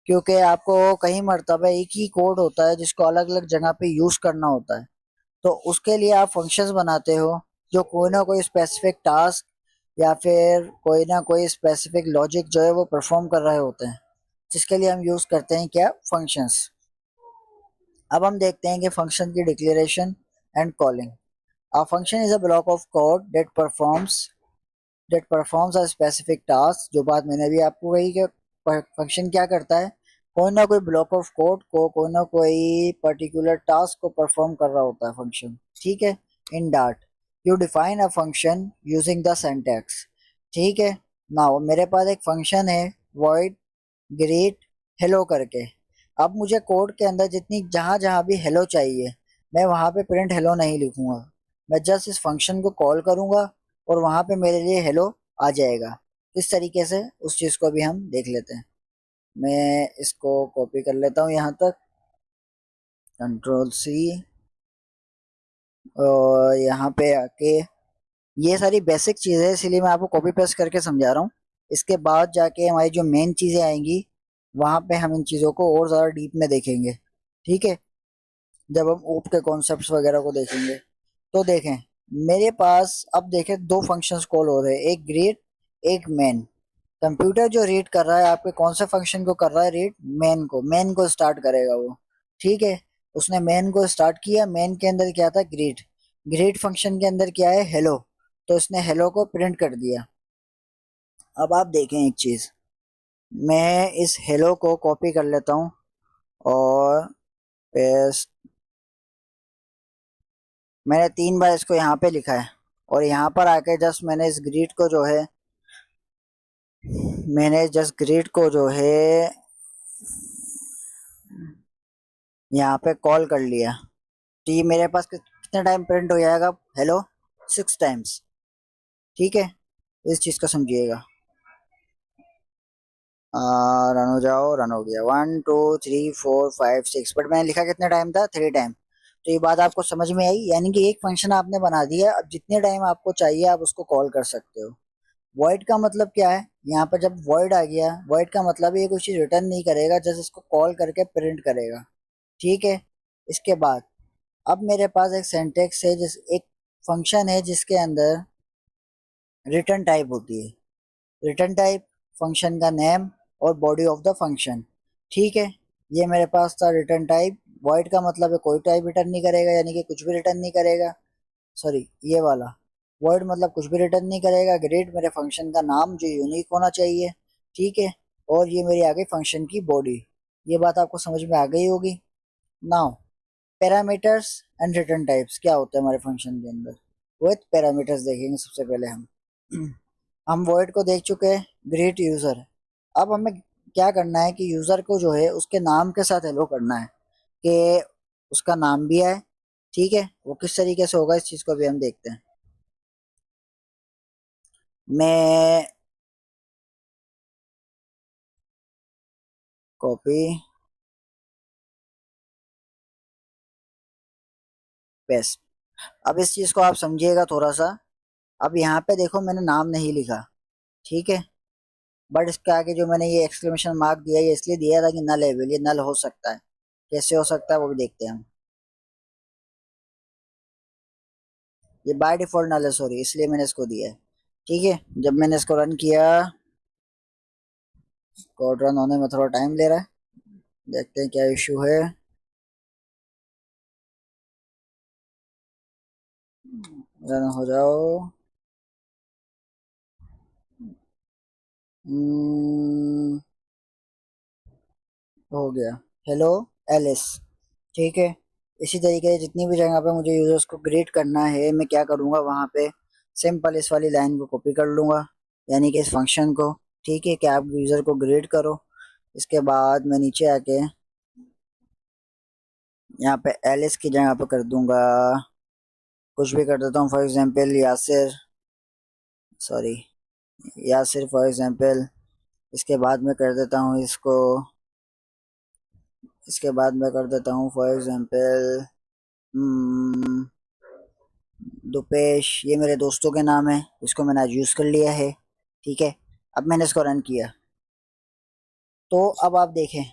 क्योंकि आपको कई मरतबा एक ही कोड होता है जिसको अलग अलग जगह पे यूज़ करना होता है। तो उसके लिए आप फंक्शंस बनाते हो जो कोई ना कोई स्पेसिफिक टास्क या फिर कोई ना कोई स्पेसिफिक लॉजिक जो है वो परफॉर्म कर रहे होते हैं, जिसके लिए हम यूज़ करते हैं क्या, फंक्शंस। अब हम देखते हैं कि फंक्शन की declaration and calling. A function is a block of code that performs a specific task। जो बात मैंने अभी आपको कही कि फंक्शन क्या करता है, कोई ना कोई ब्लॉक ऑफ कोड को, कोई ना कोई पर्टिकुलर टास्क को परफॉर्म कर रहा होता है फंक्शन। ठीक है, in Dart you define a function using the syntax. ठीक है, नाउ मेरे पास एक फंक्शन है void ग्रेट हेलो करके। अब मुझे कोड के अंदर जितनी जहाँ जहाँ भी हेलो चाहिए, मैं वहाँ पे प्रिंट हेलो नहीं लिखूंगा, मैं जस्ट इस फंक्शन को कॉल करूंगा और वहाँ पे मेरे लिए हेलो आ जाएगा। किस तरीके से, उस चीज़ को भी हम देख लेते हैं। मैं इसको कॉपी कर लेता हूँ यहाँ तक, कंट्रोल सी, और यहाँ पे आके ये सारी बेसिक चीज़ें हैं, इसीलिए मैं आपको कॉपी पेस्ट करके समझा रहा हूँ। इसके बाद जाके हमारी जो मेन चीज़ें आएंगी, वहाँ पे हम इन चीज़ों को और ज़्यादा डीप में देखेंगे। ठीक है, जब हम ओप के कॉन्सेप्ट्स वगैरह को देखेंगे। तो देखें, मेरे पास अब देखें दो फंक्शंस कॉल हो रहे हैं, एक ग्रीट, एक मेन। कंप्यूटर जो रीड कर रहा है आपके कौन से फंक्शन को कर रहा है रीड, मेन को स्टार्ट करेगा वो। ठीक है, उसने मेन को स्टार्ट किया, मेन के अंदर क्या था, ग्रीट। ग्रीट फंक्शन के अंदर क्या है, हेलो, तो इसने हेलो को प्रिंट कर दिया। अब आप देखें एक चीज, मैं इस हेलो को कॉपी कर लेता हूँ और पेस्ट, मैंने 3 बार इसको यहाँ पे लिखा है, और यहाँ पर आके जस्ट मैंने इस ग्रीट को जो है, मैंने जस्ट ग्रीट को जो है यहाँ पे कॉल कर लिया। तो ये मेरे पास कितने टाइम प्रिंट हो जाएगा, हेलो 6 टाइम्स। ठीक है, इस चीज़ को समझिएगा। रन हो जाओ, रन हो गया, 1 2 3 4 5 6, बट मैंने लिखा कितने टाइम था, 3 टाइम। तो ये बात आपको समझ में आई, यानी कि एक फंक्शन आपने बना दिया, अब जितने टाइम आपको चाहिए आप उसको कॉल कर सकते हो। वॉइड का मतलब क्या है, यहाँ पर जब वॉइड आ गया, वॉइड का मतलब ये कोई चीज़ रिटर्न नहीं करेगा, जस्ट इसको कॉल करके प्रिंट करेगा। ठीक है, इसके बाद अब मेरे पास एक सिंटैक्स है, जिस एक फंक्शन है जिसके अंदर रिटर्न टाइप होती है। रिटर्न टाइप, फंक्शन का नेम और बॉडी ऑफ द फंक्शन। ठीक है, ये मेरे पास था रिटर्न टाइप। वॉइड का मतलब है कोई टाइप रिटर्न नहीं करेगा, यानी कि कुछ भी रिटर्न नहीं करेगा। सॉरी, ये वाला वॉइड मतलब कुछ भी रिटर्न नहीं करेगा। ग्रेड मेरे फंक्शन का नाम जो यूनिक होना चाहिए। ठीक है, और ये मेरी आ गई फंक्शन की बॉडी। ये बात आपको समझ में आ गई होगी। Now parameters and return types क्या होते हैं हमारे फंक्शन के अंदर, विथ पैरामीटर्स देखेंगे सबसे पहले हम। हम वॉइड को देख चुके हैं, ग्रेट यूजर। अब हमें क्या करना है कि यूजर को जो है उसके नाम के साथ हेलो करना है, कि उसका नाम भी है। ठीक है, वो किस तरीके से होगा इस चीज को भी हम देखते हैं। मैं कॉपी पेस्ट। अब इस चीज को आप समझिएगा थोड़ा सा। अब यहाँ पे देखो मैंने नाम नहीं लिखा, ठीक है, बट इसके आगे जो मैंने ये एक्सक्लेमेशन मार्क दिया, ये इसलिए दिया था कि नल है, ये नल हो सकता है। कैसे हो सकता है वो भी देखते हैं हम। ये बाय डिफॉल्ट नल है, सॉरी, इसलिए मैंने इसको दिया है। ठीक है, जब मैंने इसको रन किया, कोड रन होने में थोड़ा टाइम ले रहा है, देखते हैं क्या इशू है। रन हो जाओ। हम्म, हो गया, हेलो एलिस। ठीक है, इसी तरीके से जितनी भी जगह पे मुझे यूजर्स को ग्रेट करना है, मैं क्या करूँगा वहाँ पे सिंपल इस वाली लाइन को कॉपी कर लूँगा, यानी कि इस फंक्शन को। ठीक है, कि आप यूज़र को ग्रेट करो। इसके बाद मैं नीचे आके यहाँ पे एलिस की जगह पे कर दूंगा, कुछ भी कर देता हूँ, for example Yasir, sorry, Yasir for example. इसके बाद मैं कर देता हूँ इसको, इसके बाद मैं कर देता हूँ फॉर एग्जांपल दुपेश, ये मेरे दोस्तों के नाम है, इसको मैंने आज यूज़ कर लिया है। ठीक है, अब मैंने इसको रन किया, तो अब आप देखें,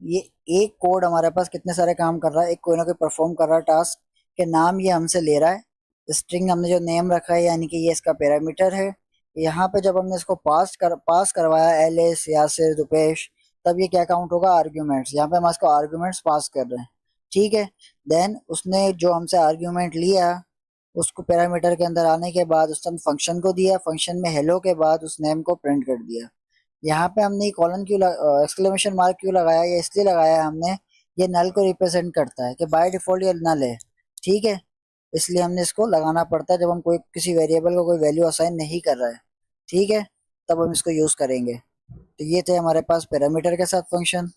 ये एक कोड हमारे पास कितने सारे काम कर रहा है, एक कोई ना कोई परफॉर्म कर रहा है टास्क, के नाम ये हमसे ले रहा है। स्ट्रिंग हमने जो नेम रखा है, यानी कि ये इसका पैरामीटर है। यहाँ पे जब हमने इसको पास करवाया एलिस यासिर दुपेश, तब ये क्या काउंट होगा, आर्ग्यूमेंट्स। यहाँ पे हम इसको आर्ग्यूमेंट्स पास कर रहे हैं। ठीक है, देन उसने जो हमसे आर्ग्यूमेंट लिया, उसको पैरामीटर के अंदर आने के बाद उसने फंक्शन को दिया, फंक्शन में हेलो के बाद उस नेम को प्रिंट कर दिया। यहाँ पे हमने कॉलन क्यों, एक्सक्लेमेशन मार्क क्यों लगाया, ये इसलिए लगाया है हमने, ये नल को रिप्रेजेंट करता है कि बाय डिफॉल्ट ये नल है। ठीक है, इसलिए हमने इसको लगाना पड़ता है जब हम कोई किसी वेरिएबल को कोई वैल्यू असाइन नहीं कर रहे हैं। ठीक है, तब हम इसको यूज करेंगे। तो ये थे हमारे पास पैरामीटर के साथ फंक्शन।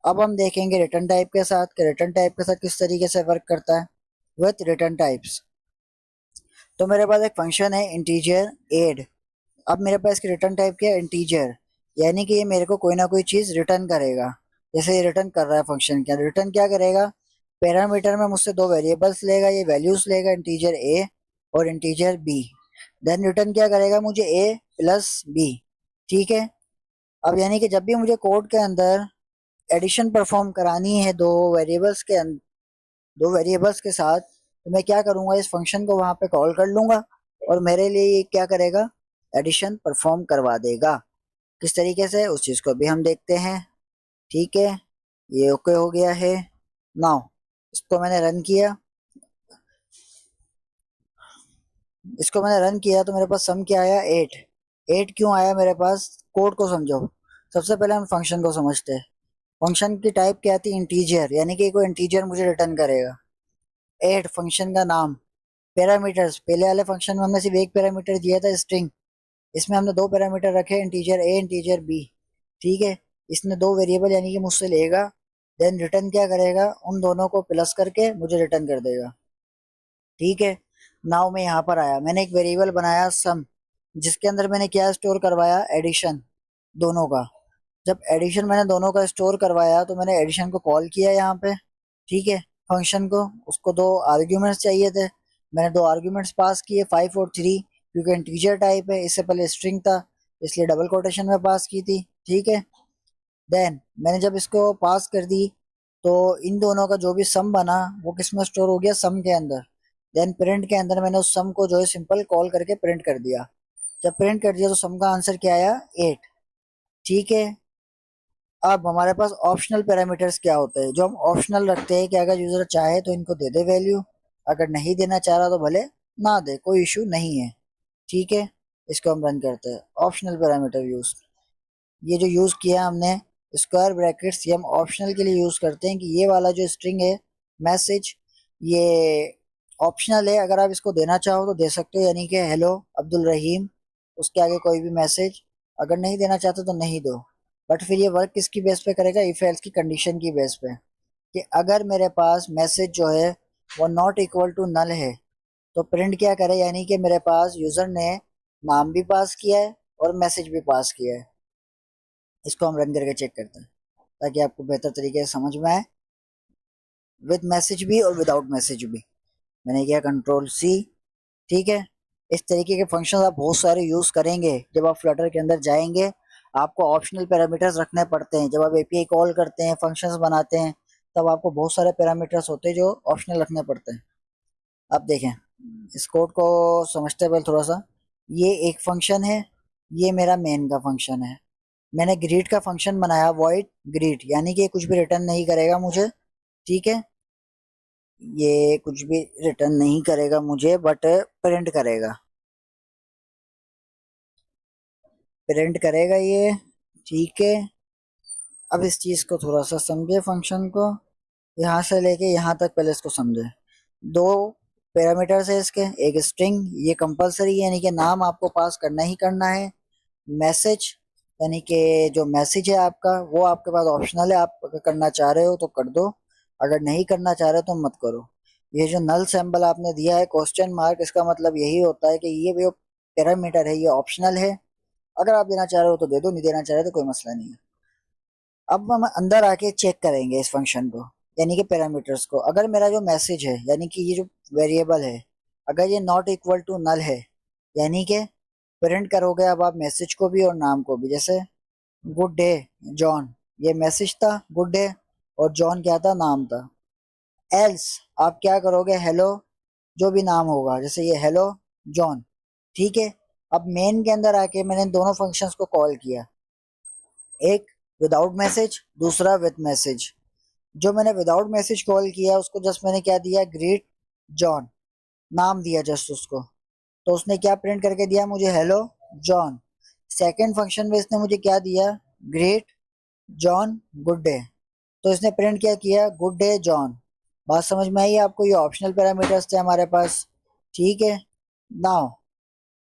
अब हम देखेंगे रिटर्न टाइप के साथ कि रिटर्न टाइप के साथ किस तरीके से वर्क करता है विथ रिटर्न टाइप्स। तो मेरे पास एक फंक्शन है इंटीजर एड। अब मेरे पास इसकी रिटर्न टाइप क्या है, इंटीजर, यानी कि ये मेरे को कोई ना कोई चीज़ रिटर्न करेगा। जैसे ये रिटर्न कर रहा है फंक्शन के अंदर, रिटर्न क्या करेगा, पैरामीटर में मुझसे दो वेरिएबल्स लेगा, ये वैल्यूज लेगा, इंटीजर ए और इंटीजर बी। देन रिटर्न क्या करेगा, मुझे ए प्लस बी। ठीक है। अब यानी कि जब भी मुझे कोड के अंदर एडिशन परफॉर्म करानी है दो वेरिएबल्स के साथ, तो मैं क्या करूंगा, इस फंक्शन को वहां पे कॉल कर लूंगा और मेरे लिए ये क्या करेगा, एडिशन परफॉर्म करवा देगा। किस तरीके से, उस चीज को भी हम देखते हैं। ठीक है, ये ओके हो गया है। नाउ इसको मैंने रन किया, तो मेरे पास सम क्या आया, 8। 8 क्यों आया मेरे पास, कोड को समझो। सबसे पहले हम फंक्शन को समझते हैं। फंक्शन की टाइप क्या थी, इंटीजर, यानी कि कोई इंटीजर मुझे रिटर्न करेगा। 8 फंक्शन का नाम। पैरामीटर्स, पहले वाले फंक्शन में हमने सिर्फ एक पैरामीटर दिया था, स्ट्रिंग। इसमें हमने दो पैरामीटर रखे, इंटीजर ए इंटीजर बी। ठीक है। इसने दो वेरिएबल यानी कि मुझसे लेगा, देन रिटर्न क्या करेगा, उन दोनों को प्लस करके मुझे रिटर्न कर देगा। ठीक है। नाउ मैं यहाँ पर आया, मैंने एक वेरिएबल बनाया सम, जिसके अंदर मैंने क्या स्टोर करवाया, एडिशन दोनों का। जब एडिशन मैंने दोनों का स्टोर करवाया तो मैंने एडिशन को कॉल किया यहाँ पे। ठीक है। फंक्शन को, उसको दो आर्ग्यूमेंट्स चाहिए थे, मैंने दो आर्ग्यूमेंट्स पास किए 5 और 3, क्योंकि इंटीजर टाइप है, इससे पहले स्ट्रिंग था इसलिए डबल कोटेशन में पास की थी। ठीक है। देन मैंने जब इसको पास कर दी तो इन दोनों का जो भी सम बना वो किस में स्टोर हो गया, सम के अंदर। देन प्रिंट के अंदर मैंने उस सम को जो है सिंपल कॉल करके प्रिंट कर दिया। जब प्रिंट कर दिया तो सम का आंसर क्या आया, 8। ठीक है। अब हमारे पास ऑप्शनल पैरामीटर्स क्या होते हैं, जो हम ऑप्शनल रखते हैं कि अगर यूजर चाहे तो इनको दे दे वैल्यू, अगर नहीं देना चाह रहा तो भले ना दे, कोई इशू नहीं है। ठीक है। इसको हम रन करते हैं, ऑप्शनल पैरामीटर यूज। ये जो यूज किया हमने स्क्वायर ब्रैकेट्स, ये हम ऑप्शनल के लिए यूज करते हैं कि ये वाला जो स्ट्रिंग है, मैसेज, ये ऑप्शनल है। अगर आप इसको देना चाहो तो दे सकते हो, यानी कि हेलो अब्दुल रहीम, उसके आगे कोई भी मैसेज। अगर नहीं देना चाहते तो नहीं दो। बट फिर ये वर्क किसकी बेस पे करेगा, इफ एल्स की कंडीशन की बेस पे, कि अगर मेरे पास मैसेज जो है वो नॉट इक्वल टू नल है तो प्रिंट क्या करे, यानी कि मेरे पास यूजर ने नाम भी पास किया है और मैसेज भी पास किया है। इसको हम रन करके चेक करते हैं ताकि आपको बेहतर तरीके से समझ में आए, विद मैसेज भी और विदाउट मैसेज भी। मैंने किया कंट्रोल सी। ठीक है। इस तरीके के फंक्शन आप बहुत सारे यूज करेंगे जब आप फ्लटर के अंदर जाएंगे। आपको ऑप्शनल पैरामीटर्स रखने पड़ते हैं, जब आप एपीआई कॉल करते हैं, फंक्शंस बनाते हैं, तब आपको बहुत सारे पैरामीटर्स होते हैं जो ऑप्शनल रखने पड़ते हैं। अब देखें, इस कोड को समझते पहले थोड़ा सा। ये एक फंक्शन है, ये मेरा मेन का फंक्शन है। मैंने ग्रीट का फंक्शन बनाया, वॉइड ग्रीट, यानी कि कुछ भी रिटर्न नहीं करेगा मुझे। ठीक है। ये कुछ भी रिटर्न नहीं करेगा मुझे, बट प्रिंट करेगा, प्रिंट करेगा ये। ठीक है। अब इस चीज को थोड़ा सा समझे, फंक्शन को यहाँ से लेके यहाँ तक पहले इसको समझे। दो पैरामीटर्स है इसके, एक स्ट्रिंग, ये कंपलसरी है, यानी कि नाम आपको पास करना ही करना है। मैसेज, यानी कि जो मैसेज है आपका वो आपके पास ऑप्शनल है, आप अगर करना चाह रहे हो तो कर दो, अगर नहीं करना चाह रहे तो मत करो। ये जो नल सिंबल आपने दिया है क्वेश्चन मार्क, इसका मतलब यही होता है कि ये जो पैरामीटर है ये ऑप्शनल है, अगर आप देना चाह रहे हो तो दे दो, नहीं देना चाह रहे तो कोई मसला नहीं है। अब हम अंदर आके चेक करेंगे इस फंक्शन को, यानी कि पैरामीटर्स को। अगर मेरा जो मैसेज है, यानी कि ये जो वेरिएबल है, अगर ये नॉट इक्वल टू नल है, यानी कि प्रिंट करोगे अब आप मैसेज को भी और नाम को भी। जैसे गुड डे जॉन, ये मैसेज था, गुड डे, और जॉन क्या था, नाम था। एल्स आप क्या करोगे, हेलो जो भी नाम होगा, जैसे ये हेलो जॉन। ठीक है। अब मेन के अंदर आके मैंने दोनों फंक्शंस को कॉल किया, एक विदाउट मैसेज, दूसरा विद मैसेज। जो मैंने विदाउट मैसेज कॉल किया उसको जस्ट मैंने क्या दिया, ग्रीट जॉन, नाम दिया जस्ट उसको, तो उसने क्या प्रिंट करके दिया मुझे, हेलो जॉन। सेकंड फंक्शन में इसने मुझे क्या दिया, ग्रेट जॉन गुड डे, तो इसने प्रिंट क्या किया, गुड डे जॉन। बात समझ में आई आपको, ये ऑप्शनल पैरामीटर्स थे हमारे पास। ठीक है। नाउ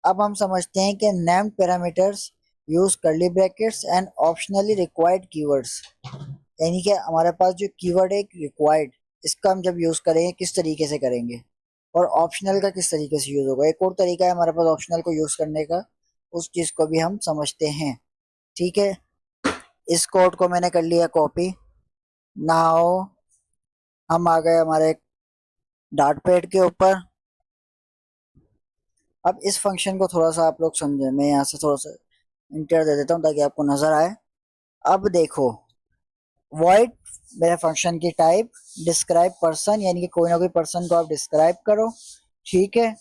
अब हम समझते हैं कि named parameters, use curly brackets and optionally required keywords, यानी कि हमारे पास जो कीवर्ड है रिक्वायर्ड, इसका हम जब यूज करेंगे किस तरीके से करेंगे, और ऑप्शनल का किस तरीके से यूज होगा। एक और तरीका है हमारे पास ऑप्शनल को यूज करने का, उस चीज को भी हम समझते हैं। ठीक है, इस कोड को मैंने कर लिया कॉपी। नाउ हम आ गए हमारे डार्ट पैड के ऊपर। अब इस फंक्शन को थोड़ा सा आप लोग समझें, मैं यहाँ से थोड़ा सा इंटर दे देता हूँ ताकि आपको नजर आए। अब देखो, वॉइड मेरे फंक्शन की टाइप डिस्क्राइब पर्सन, यानी कि कोई ना कोई पर्सन को आप डिस्क्राइब करो। ठीक है,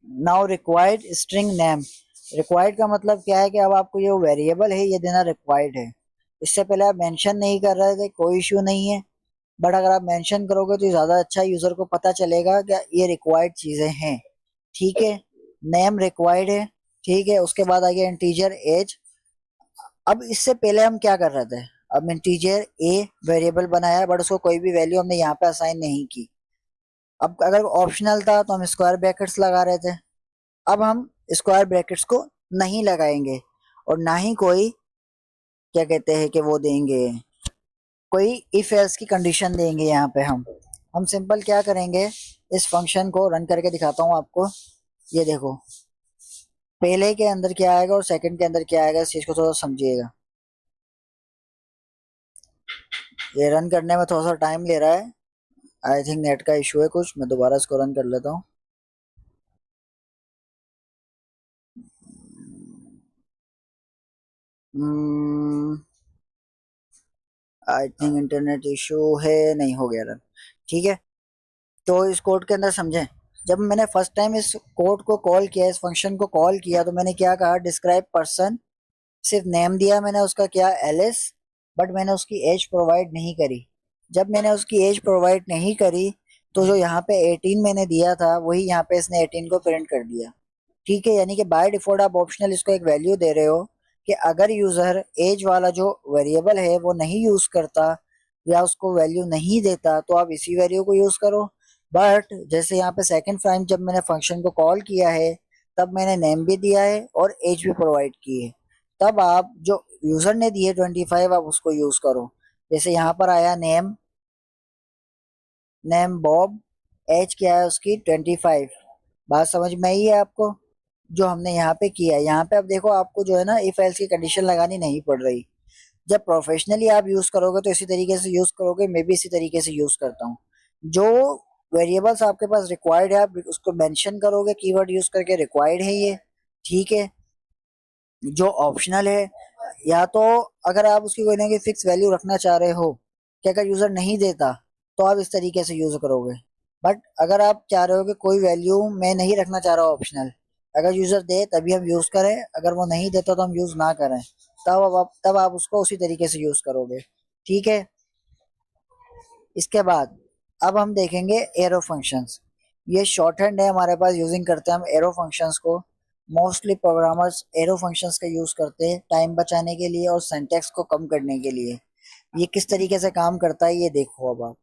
now required string name. Required का मतलब क्या है कि अब आपको ये वेरिएबल है ये देना रिक्वायर्ड है। इससे पहले आप मेंशन नहीं कर रहे थे, कोई इश्यू नहीं है, बट अगर आप मेंशन करोगे तो ज़्यादा अच्छा यूज़र को पता चलेगा कि ये रिक्वायर्ड चीज़ें हैं। ठीक है, नेम रिक्वायर्ड है। ठीक है, उसके बाद आ गया इंटीजर एज। अब इससे पहले हम क्या कर रहे थे, अब इंटीजर ए वेरिएबल बनाया बट उसको कोई भी वैल्यू हमने यहाँ पे असाइन नहीं की। अब अगर ऑप्शनल था तो हम स्क्वायर ब्रैकेट्स लगा रहे थे, अब हम स्क्वायर ब्रैकेट्स को नहीं लगाएंगे और ना ही कोई क्या कहते हैं कि वो देंगे, कोई इफ एल्स की कंडीशन देंगे यहाँ पे। हम सिंपल क्या करेंगे, इस फंक्शन को रन करके दिखाता हूँ आपको। ये देखो, पहले के अंदर क्या आएगा और सेकंड के अंदर क्या आएगा, इस चीज को थोड़ा समझिएगा। ये रन करने में थोड़ा सा टाइम ले रहा है, आई थिंक नेट का इशू है कुछ। मैं दोबारा इसको रन कर लेता हूँ। आई थिंक इंटरनेट इशू है, नहीं हो गया रन। ठीक है, तो इस कोड के अंदर समझें, जब मैंने फर्स्ट टाइम इस कोड को कॉल किया, इस फंक्शन को कॉल किया, तो मैंने क्या कहा, डिस्क्राइब पर्सन, सिर्फ नेम दिया मैंने उसका क्या, एलिस, बट मैंने उसकी एज प्रोवाइड नहीं करी। जब मैंने उसकी एज प्रोवाइड नहीं करी तो जो यहाँ पे 18 मैंने दिया था वही यहाँ पे इसने 18 को प्रिंट कर दिया। ठीक है, यानी कि बाय डिफॉल्ट आप ऑप्शनल इसको एक वैल्यू दे रहे हो कि अगर यूजर एज वाला जो वेरिएबल है वो नहीं यूज करता या उसको वैल्यू नहीं देता तो आप इसी वैल्यू को यूज करो। बट जैसे यहाँ पे सेकंड टाइम जब मैंने फंक्शन को कॉल किया है तब मैंने नेम भी दिया है और एज भी प्रोवाइड की है, तब आप जो यूजर ने दिए 25 आप उसको यूज करो। जैसे यहाँ पर आया नेम, नेम बॉब, एज क्या है उसकी 25। बात समझ में आई है आपको, जो हमने यहाँ पे किया है। यहाँ पे अब देखो आपको जो है ना इफ एल्स की कंडीशन लगानी नहीं पड़ रही। जब प्रोफेशनली आप यूज करोगे तो इसी तरीके से यूज करोगे, मैं भी इसी तरीके से यूज करता हूँ। जो वेरिएबल्स आपके पास रिक्वायर्ड है आप उसको मेंशन करोगे कीवर्ड यूज करके, रिक्वायर्ड है ये। ठीक है, जो ऑप्शनल है, या तो अगर आप उसकी कोई ना कोई फिक्स वैल्यू रखना चाह रहे हो कि अगर यूजर नहीं देता तो आप इस तरीके से यूज करोगे। बट अगर आप चाह रहे हो कि कोई वैल्यू मैं नहीं रखना चाह रहा ऑप्शनल, अगर यूजर दे तभी हम यूज करें, अगर वो नहीं देता तो हम यूज ना करें, तब आप उसको उसी तरीके से यूज करोगे। ठीक है, इसके बाद अब हम देखेंगे एरो फंक्शंस। ये शॉर्ट हैंड है हमारे पास, यूजिंग करते हैं हम एरो फंक्शंस को। मोस्टली प्रोग्रामर्स एरो फंक्शंस का यूज करते हैं टाइम बचाने के लिए और सिंटैक्स को कम करने के लिए। ये किस तरीके से काम करता है ये देखो। अब आप,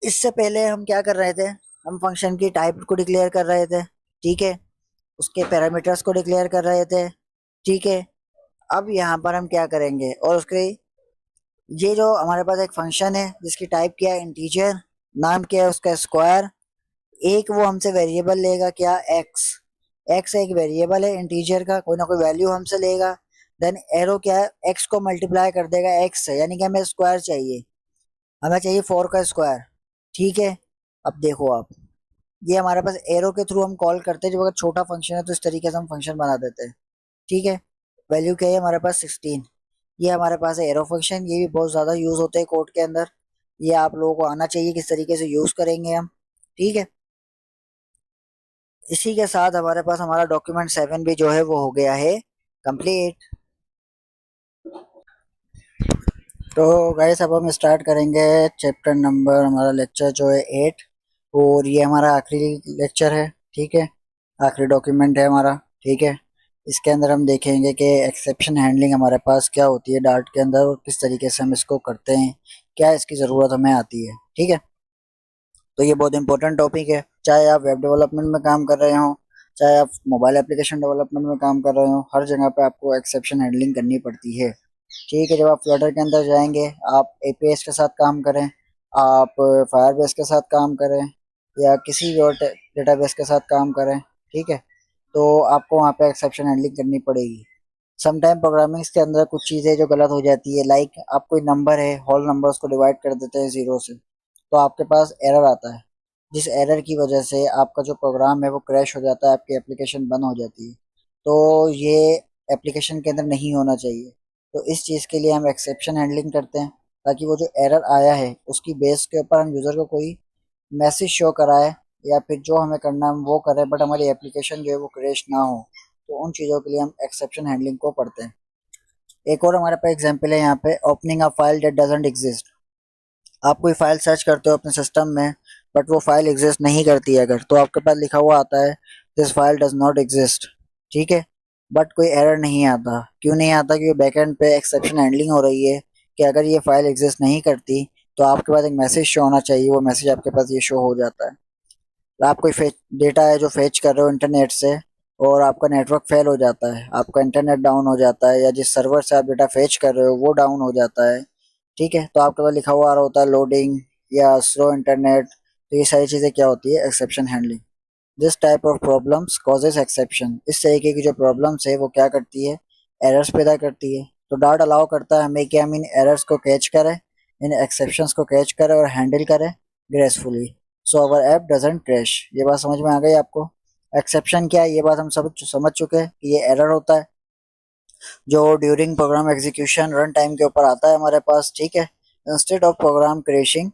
इससे पहले हम क्या कर रहे थे, हम फंक्शन की टाइप को डिक्लेयर कर रहे थे। ठीक है, उसके पैरामीटर्स को डिक्लेयर कर रहे थे। ठीक है, अब यहाँ पर हम क्या करेंगे, और उसके ये जो हमारे पास एक फंक्शन है जिसकी टाइप क्या है इंटीजर, नाम क्या है उसका स्क्वायर, एक वो हमसे वेरिएबल लेगा क्या, एक्स। एक्स एक वेरिएबल है इंटीजर का, कोई ना कोई वैल्यू हमसे लेगा। देन एरो क्या है, एक्स को मल्टीप्लाई कर देगा एक्स से, यानी कि हमें स्क्वायर चाहिए, हमें चाहिए 4 का स्क्वायर। ठीक है, अब देखो आप, ये हमारे पास एरो के थ्रू हम कॉल करते हैं। जब अगर छोटा फंक्शन है तो इस तरीके से हम फंक्शन बना देते हैं। ठीक है, वैल्यू क्या है हमारे पास 16। ये हमारे पास है एरो फंक्शन, ये भी बहुत ज़्यादा यूज़ होते हैं कोड के अंदर। ये आप लोगों को आना चाहिए किस तरीके से यूज़ करेंगे हम। ठीक है, इसी के साथ हमारे पास हमारा डॉक्यूमेंट 7 भी जो है वो हो गया है कंप्लीट। तो गाइस अब हम स्टार्ट करेंगे चैप्टर नंबर, हमारा लेक्चर जो है 8, और ये हमारा आखिरी लेक्चर है। ठीक है, आखिरी डॉक्यूमेंट है हमारा। ठीक है, इसके अंदर हम देखेंगे कि एक्सेप्शन हैंडलिंग हमारे पास क्या होती है डार्ट के अंदर और किस तरीके से हम इसको करते हैं, क्या इसकी ज़रूरत हमें आती है। ठीक है, तो ये बहुत इंपॉर्टेंट टॉपिक है, चाहे आप वेब डेवलपमेंट में काम कर रहे हो, चाहे आप मोबाइल एप्लीकेशन डेवलपमेंट में काम कर रहे हो, हर जगह पे आपको एक्सेप्शन हैंडलिंग करनी पड़ती है। ठीक है, जब आप फ्लटर के अंदर जाएंगे, आप एपीएस के साथ काम करें, आप फायरबेस के साथ काम करें, या किसी भी और डेटाबेस के साथ काम करें, ठीक है, तो आपको वहाँ पे एक्सेप्शन हैंडलिंग करनी पड़ेगी। समटाइम प्रोग्रामिंग्स के अंदर कुछ चीज़ें जो गलत हो जाती है, लाइक आप कोई नंबर है, होल नंबर्स को डिवाइड कर देते हैं जीरो से, तो आपके पास एरर आता है, जिस एरर की वजह से आपका जो प्रोग्राम है वो क्रैश हो जाता है, आपकी एप्लीकेशन बंद हो जाती है। तो ये एप्लीकेशन के अंदर नहीं होना चाहिए। तो इस चीज़ के लिए हम एक्सेप्शन हैंडलिंग करते हैं, ताकि वो जो एरर आया है उसकी बेस के ऊपर हम यूज़र को कोई मैसेज शो कराए, या फिर जो हमें करना है हम वो करें, बट हमारी एप्लीकेशन जो है वो क्रैश ना हो। तो उन चीज़ों के लिए हम एक्सेप्शन हैंडलिंग को पढ़ते हैं। एक और हमारे पास एग्जांपल है यहाँ पे, opening a file that doesn't exist. आप कोई फाइल सर्च करते हो अपने सिस्टम में, बट वो फाइल एग्जिस्ट नहीं करती है अगर, तो आपके पास लिखा हुआ आता है this file does not exist. ठीक है, बट कोई एरर नहीं आता। क्यों नहीं आता? क्योंकि बैकएंड पे एक्सेप्शन हैंडलिंग हो रही है कि अगर ये फाइल एग्जिस्ट नहीं करती तो आपके पास एक मैसेज शो होना चाहिए, वो मैसेज आपके पास ये शो हो जाता है। तो आप कोई डेटा है जो फेच कर रहे हो इंटरनेट से, और आपका नेटवर्क फेल हो जाता है, आपका इंटरनेट डाउन हो जाता है, या जिस सर्वर से आप डेटा फेच कर रहे हो वो डाउन हो जाता है, ठीक है, तो आपके पास लिखा हुआ आ रहा होता है लोडिंग या स्लो इंटरनेट। तो ये सारी चीज़ें क्या होती है? Exception handling. This type of problems causes exception. इस तरीके की जो प्रॉब्लम्स है वो क्या करती है? एरर्स पैदा करती है। तो डार्ट अलाउ करता है हमें कि हम इन एरर्स को कैच करें, इन एक्सेप्शंस को कैच करें और हैंडल करें gracefully, so our app doesn't crash. ये बात समझ में आ गई आपको? एक्सेप्शन क्या है ये बात हम सब समझ चुके हैं कि ये एरर होता है जो during program execution run time के ऊपर आता है हमारे पास, ठीक है। इंस्टेड ऑफ प्रोग्राम क्रैशिंग,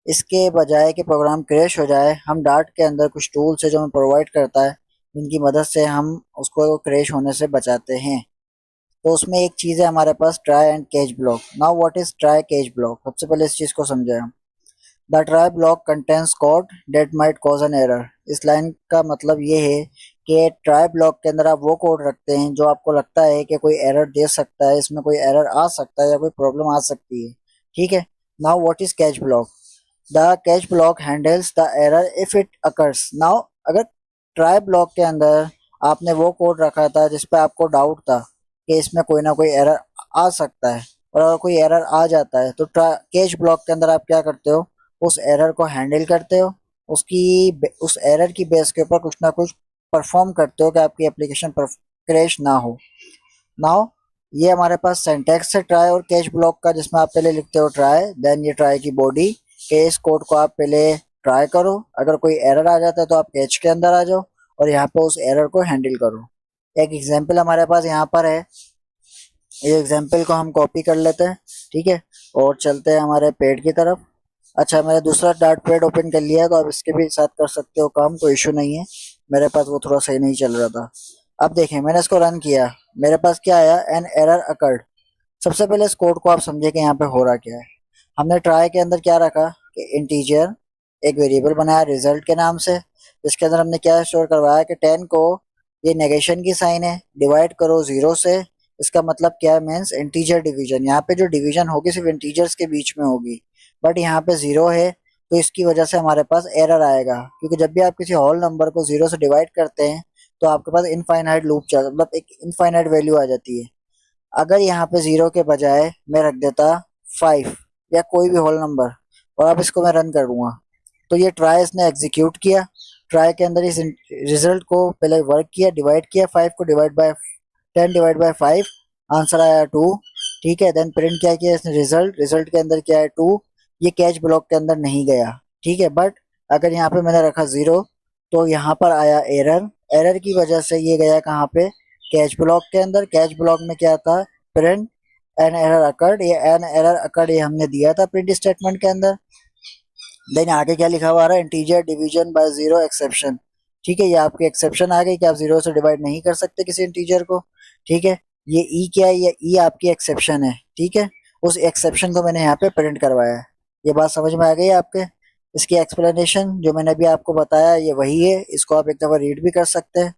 इसके बजाय कि प्रोग्राम क्रैश हो जाए, हम डार्ट के अंदर कुछ टूल्स है जो हमें प्रोवाइड करता है, जिनकी मदद से हम उसको क्रैश होने से बचाते हैं। तो उसमें एक चीज़ है हमारे पास, try and catch block. Now what is try catch block? सबसे पहले इस चीज़ को समझे हम। The try block contains code that might cause an error. इस लाइन का मतलब ये है कि ट्राई ब्लॉक के अंदर आप वो कोड रखते हैं जो आपको लगता है कि कोई एरर दे सकता है, इसमें कोई एरर आ सकता है या कोई प्रॉब्लम आ सकती है, ठीक है। Now what is catch block? The catch block handles the error if it occurs. Now अगर ट्राई ब्लॉक के अंदर आपने वो कोड रखा था जिस पे आपको डाउट था कि इसमें कोई ना कोई एरर आ सकता है, और अगर कोई एरर आ जाता है तो कैच ब्लॉक के अंदर आप क्या करते हो? उस एरर को हैंडल करते हो, उस एरर की बेस के ऊपर कुछ ना कुछ परफॉर्म करते हो कि आपकी एप्लीकेशन पर क्रैश ना हो। नाउ ये हमारे पास सिंटैक्स है ट्राई और कैच ब्लॉक का, जिसमें आप पहले लिखते हो ट्राई, देन ये ट्राई की बॉडी के इस कोड को आप पहले ट्राई करो, अगर कोई एरर आ जाता है तो आप कैच के अंदर आ जाओ और यहाँ पे उस एरर को हैंडल करो। एक एग्जांपल हमारे पास यहाँ पर है, ये एग्जांपल को हम कॉपी कर लेते हैं, ठीक है, और चलते हैं हमारे पेड की तरफ। अच्छा, मैंने दूसरा डार्ट पैड ओपन कर लिया है, तो आप इसके भी साथ कर सकते हो काम, कोई इशू नहीं है। मेरे पास वो थोड़ा सही नहीं चल रहा था। अब देखें, मैंने इसको रन किया, मेरे पास क्या आया? An error occurred. सबसे पहले इस कोड को आप समझे कि यहाँ पे हो रहा क्या है। हमने ट्राई के अंदर क्या रखा कि इंटीजर एक वेरिएबल बनाया रिजल्ट के नाम से, जिसके अंदर हमने क्या स्टोर करवाया कि 10 को, ये नेगेशन की साइन है, डिवाइड करो जीरो से। इसका मतलब क्या है? Means integer division. यहाँ पे जो डिवीजन होगी सिर्फ इंटीजर्स के बीच में होगी, बट यहाँ पे जीरो है, तो इसकी वजह से हमारे पास एरर आएगा, क्योंकि जब भी आप किसी होल नंबर को जीरो से डिवाइड करते हैं तो आपके पास इनफाइनाइट लूप चल, मतलब एक इनफाइनाइट वैल्यू आ जाती है। अगर यहाँ पे जीरो के बजाय मैं रख देता 5 या कोई भी होल नंबर, और अब इसको मैं रन करूँगा, तो ये ट्राई इसने एग्जीक्यूट किया। ट्राई के अंदर इस रिजल्ट को पहले वर्क किया, डिवाइड किया, 5 को divide by 10 divide by 5, answer आया 2, ठीक है। देन प्रिंट क्या किया इसने? रिजल्ट। रिजल्ट के अंदर क्या है? 2। ये कैच ब्लॉक के अंदर नहीं गया, ठीक है। बट अगर यहाँ पे मैंने रखा जीरो, तो यहाँ पर आया एरर। एरर की वजह से ये गया कहाँ पे? कैच ब्लॉक के अंदर। कैच ब्लॉक में क्या था? Print an error occurred. ये एन एरर अकर्ड ये हमने दिया था प्रिंट स्टेटमेंट के अंदर। देन आगे क्या लिखा हुआ है? Integer division by zero exception, ठीक है। ये आपकी एक्सेप्शन आ गई कि आप जीरो से डिवाइड नहीं कर सकते किसी इंटीजर को, ठीक है। ये ई क्या है? ये ई आपकी एक्सेप्शन है, ठीक है। उस एक्सेप्शन को मैंने यहाँ पे प्रिंट करवाया है। ये बात समझ में आ गई आपके? इसकी एक्सप्लेनेशन जो मैंने अभी आपको बताया ये वही है, इसको आप एक दफा रीड भी कर सकते हैं।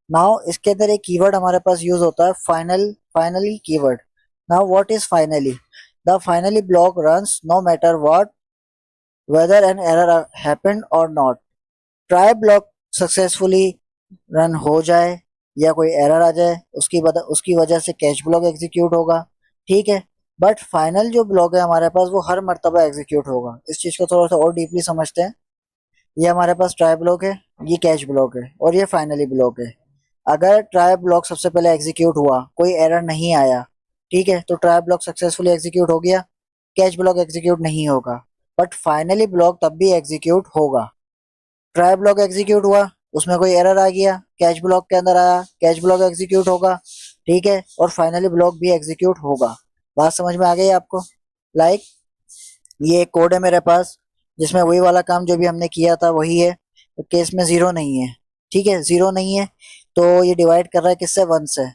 नाउ इसके अंदर एक कीवर्ड हमारे पास यूज होता है, finally keyword. Now what is finally? The finally block runs no matter what, whether an error happened or not. Try block successfully run हो जाए या कोई एरर आ जाए, उसकी वजह से कैच ब्लॉक एग्जीक्यूट होगा। ठीक है, बट फाइनल जो ब्लॉक है हमारे पास वो हर मर्तबा एग्जीक्यूट होगा। इस चीज को थोड़ा सा और डीपली समझते हैं। ये हमारे पास ट्राई ब्लॉक है, ये कैच ब्लॉक है और ये फाइनली ब्लॉक है। अगर ट्राई ब्लॉक सबसे पहले एग्जीक्यूट हुआ, कोई एरर नहीं आया, ठीक है, तो ट्राई ब्लॉक सक्सेसफुली एग्जीक्यूट हो गया, कैच ब्लॉक एग्जीक्यूट नहीं होगा। बट फाइनली ब्लॉक तब भी एग्जीक्यूट होगा। ट्राई ब्लॉक एग्जीक्यूट हुआ, उसमें कोई एरर आ गया, कैच ब्लॉक के अंदर आया, कैच ब्लॉक एग्जीक्यूट होगा। ठीक है, और फाइनली ब्लॉक भी एग्जीक्यूट होगा। बात समझ में आ गई आपको? लाइक ये एक कोड है मेरे पास, जिसमें वही वाला काम जो भी हमने किया था वही है। तो केस में जीरो नहीं है। ठीक है, जीरो नहीं है, तो ये डिवाइड कर रहा है किससे? वन से।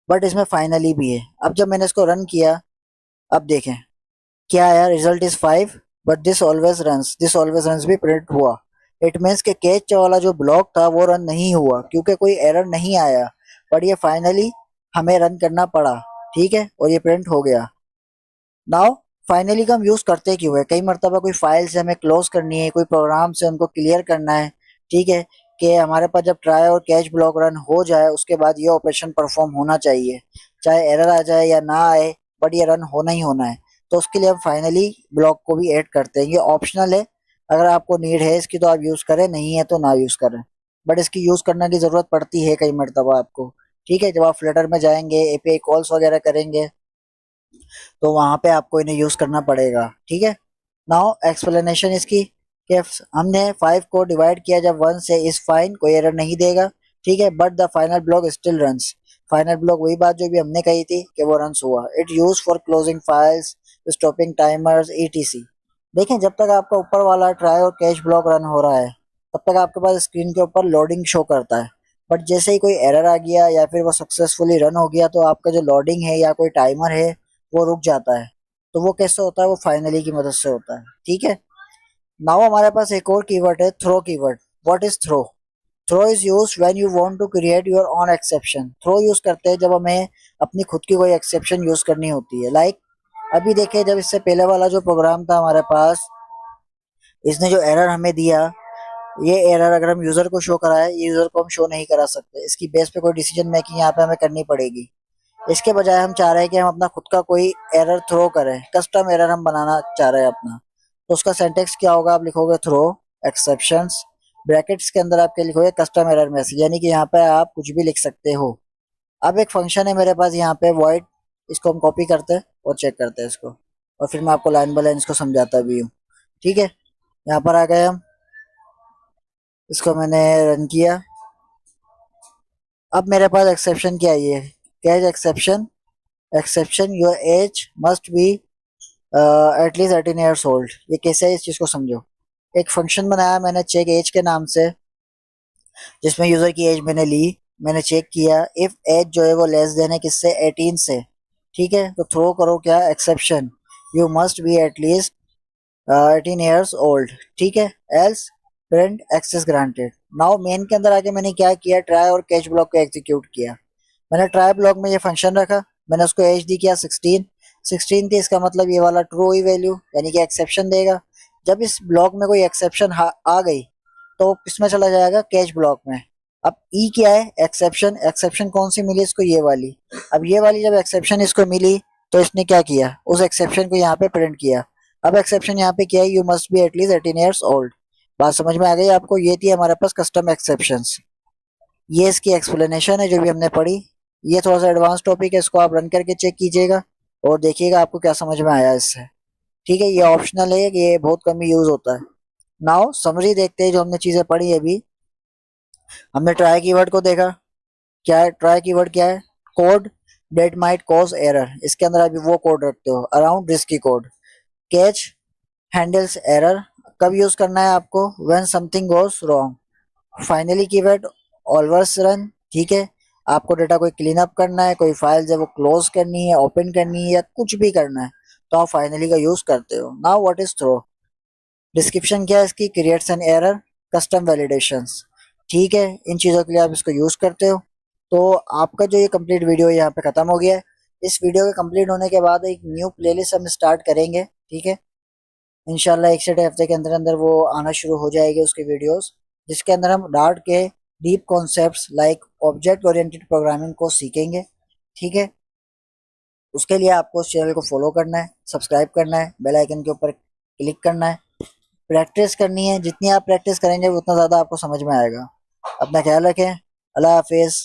बट इसमें फाइनली भी है। अब जब मैंने इसको रन किया, अब देखें क्या आया, result is 5, but this always runs भी प्रिंट हुआ। इट मीन्स के कैच वाला जो ब्लॉक था वो रन नहीं हुआ क्योंकि कोई एरर नहीं आया, बट ये फाइनली हमें रन करना पड़ा। ठीक है, और ये प्रिंट हो गया। नाउ फाइनली का हम यूज करते क्यों है? कई मरतबा कोई फाइल से हमें क्लोज करनी है, कोई प्रोग्राम से उनको क्लियर करना है। ठीक है, कि हमारे पास जब ट्राई और कैच ब्लॉक रन हो जाए उसके बाद ये ऑपरेशन परफॉर्म होना चाहिए, चाहे एरर आ जाए या ना आए, बट ये रन होना ही होना है। तो उसके लिए हम फाइनली ब्लॉक को भी ऐड करते हैं। ये ऑप्शनल है, अगर आपको नीड है इसकी तो आप यूज करें, नहीं है तो ना यूज करें। बट इसकी यूज करने की जरूरत पड़ती है कई मरतबा आपको। ठीक है, जब आप फ्लटर में जाएंगे, एपीआई कॉल्स वगैरह करेंगे, तो वहां पे आपको इन्हें यूज करना पड़ेगा। ठीक है, नाउ एक्सप्लेनेशन इसकी कि हमने 5 को डिवाइड किया जब 1 से, इज फाइन, कोई एरर नहीं देगा। ठीक है, but the final block still runs. Final block वही बात जो भी हमने कही थी कि वो रन्स हुआ। It use for closing files, stopping timers, etc. देखें, जब तक आपका ऊपर वाला ट्राई और कैच ब्लॉक रन हो रहा है तब तक आपके पास स्क्रीन के ऊपर लोडिंग शो करता है। बट जैसे ही कोई एरर आ गया या फिर वो सक्सेसफुली रन हो गया तो आपका जो लोडिंग है या कोई टाइमर है वो रुक जाता है। तो वो कैसे होता है? वो फाइनली की मदद से होता है। ठीक है, नाउ हमारे पास एक और कीवर्ड है, throw keyword. What is throw? Throw is use when you want to create your own exception. Throw use करते हैं जब हमें अपनी खुद की कोई एक्सेप्शन यूज करनी होती है। लाइक अभी देखिए, जब इससे पहले वाला जो प्रोग्राम था हमारे पास, इसने जो एरर हमें दिया, ये एरर अगर हम यूजर को शो कराए, ये यूजर को हम शो नहीं करा सकते। इसकी बेस पे कोई डिसीजन मेकिंग यहाँ पे हमें करनी पड़ेगी। इसके बजाय हम चाह रहे हैं कि हम अपना खुद का कोई एरर थ्रो करें, कस्टम एरर हम बनाना चाह रहे हैं अपना। तो उसका सिंटैक्स क्या होगा? आप लिखोगे थ्रो एक्सेप्शंस, ब्रैकेट्स के अंदर आपके लिखोगे कस्टम एरर मैसेज, यानी कि यहाँ पे आप कुछ भी लिख सकते हो। अब एक फंक्शन है मेरे पास यहाँ पे वॉइड, इसको हम कॉपी करते हैं और चेक करते हैं इसको, और फिर मैं आपको लाइन बाय लाइन इसको समझाता भी हूँ। ठीक है, यहाँ पर आ गए हम, इसको मैंने रन किया। अब मेरे पास एक्सेप्शन क्या आई है? Catch exception, exception your age must be at least 18 years old. ये कैसे है, इस चीज को समझो। एक फंक्शन बनाया मैंने चेक एज के नाम से, जिसमें यूजर की एज मैंने ली, मैंने चेक किया इफ एज जो है वो लेस देन है किससे? 18 से। ठीक है, तो थ्रो करो क्या? Exception, you must be at least 18 years old. ठीक है, else print access granted. Now main के अंदर आके मैंने क्या किया? ट्राई और कैच ब्लॉक को एग्जीक्यूट किया। मैंने ट्राई ब्लॉक में ये फंक्शन रखा, मैंने उसको एज दी किया 16। 16 थी, इसका मतलब ये वाला ट्रू ही वैल्यू, यानी कि एक्सेप्शन देगा। जब इस ब्लॉक में कोई एक्सेप्शन आ गई तो किसमें चला जाएगा? कैच ब्लॉक में। अब ई क्या है? एक्सेप्शन। एक्सेप्शन कौन सी मिली इसको? ये वाली। अब ये वाली जब एक्सेप्शन इसको मिली तो इसने क्या किया? उस एक्सेप्शन को यहाँ पे प्रिंट किया। अब एक्सेप्शन यहाँ पे क्या है? You must be at least 18 years old. बात समझ में आ गई आपको? ये थी हमारे पास कस्टम एक्सेप्शंस। ये इसकी एक्सप्लेनेशन है जो भी हमने पढ़ी। ये थोड़ा सा एडवांस टॉपिक है, इसको आप रन करके चेक कीजिएगा और देखिएगा आपको क्या समझ में आया इससे। ठीक है, ये ऑप्शनल है, ये बहुत कम ही यूज होता है। नाउ समरी देखते हैं जो हमने चीजें पढ़ी अभी। हमने ट्राई कीवर्ड को देखा। क्या है ट्राई कीवर्ड? क्या है? Code that might cause error. इसके अंदर आप वो कोड रखते हो around risky code. Catch handles error. कब यूज करना है आपको? When something goes wrong. Finally keyword always run. ठीक है, आपको डेटा कोई क्लीन अप करना है, कोई फाइल है वो क्लोज करनी है, ओपन करनी है, या कुछ भी करना है तो आप फाइनली का यूज करते हो। Now what is throw? Description क्या है इसकी? Creates an error, custom validations. ठीक है, इन चीज़ों के लिए आप इसको यूज करते हो। तो आपका जो ये कंप्लीट वीडियो यहाँ पे खत्म हो गया है। इस वीडियो के कंप्लीट होने के बाद एक न्यू प्लेलिस्ट हम स्टार्ट करेंगे। ठीक है, इंशाल्लाह 1 से 2 हफ्ते के अंदर अंदर वो आना शुरू हो जाएगी उसकी वीडियोस, जिसके अंदर हम डार्ट के deep concepts like object oriented programming को सीखेंगे। ठीक है, उसके लिए आपको उस चैनल को फॉलो करना है, सब्सक्राइब करना है, बेल आइकन के ऊपर क्लिक करना है, प्रैक्टिस करनी है। जितनी आप प्रैक्टिस करेंगे उतना ज़्यादा आपको समझ में आएगा। अपना ख्याल रखें। अल्लाह हाफिज़।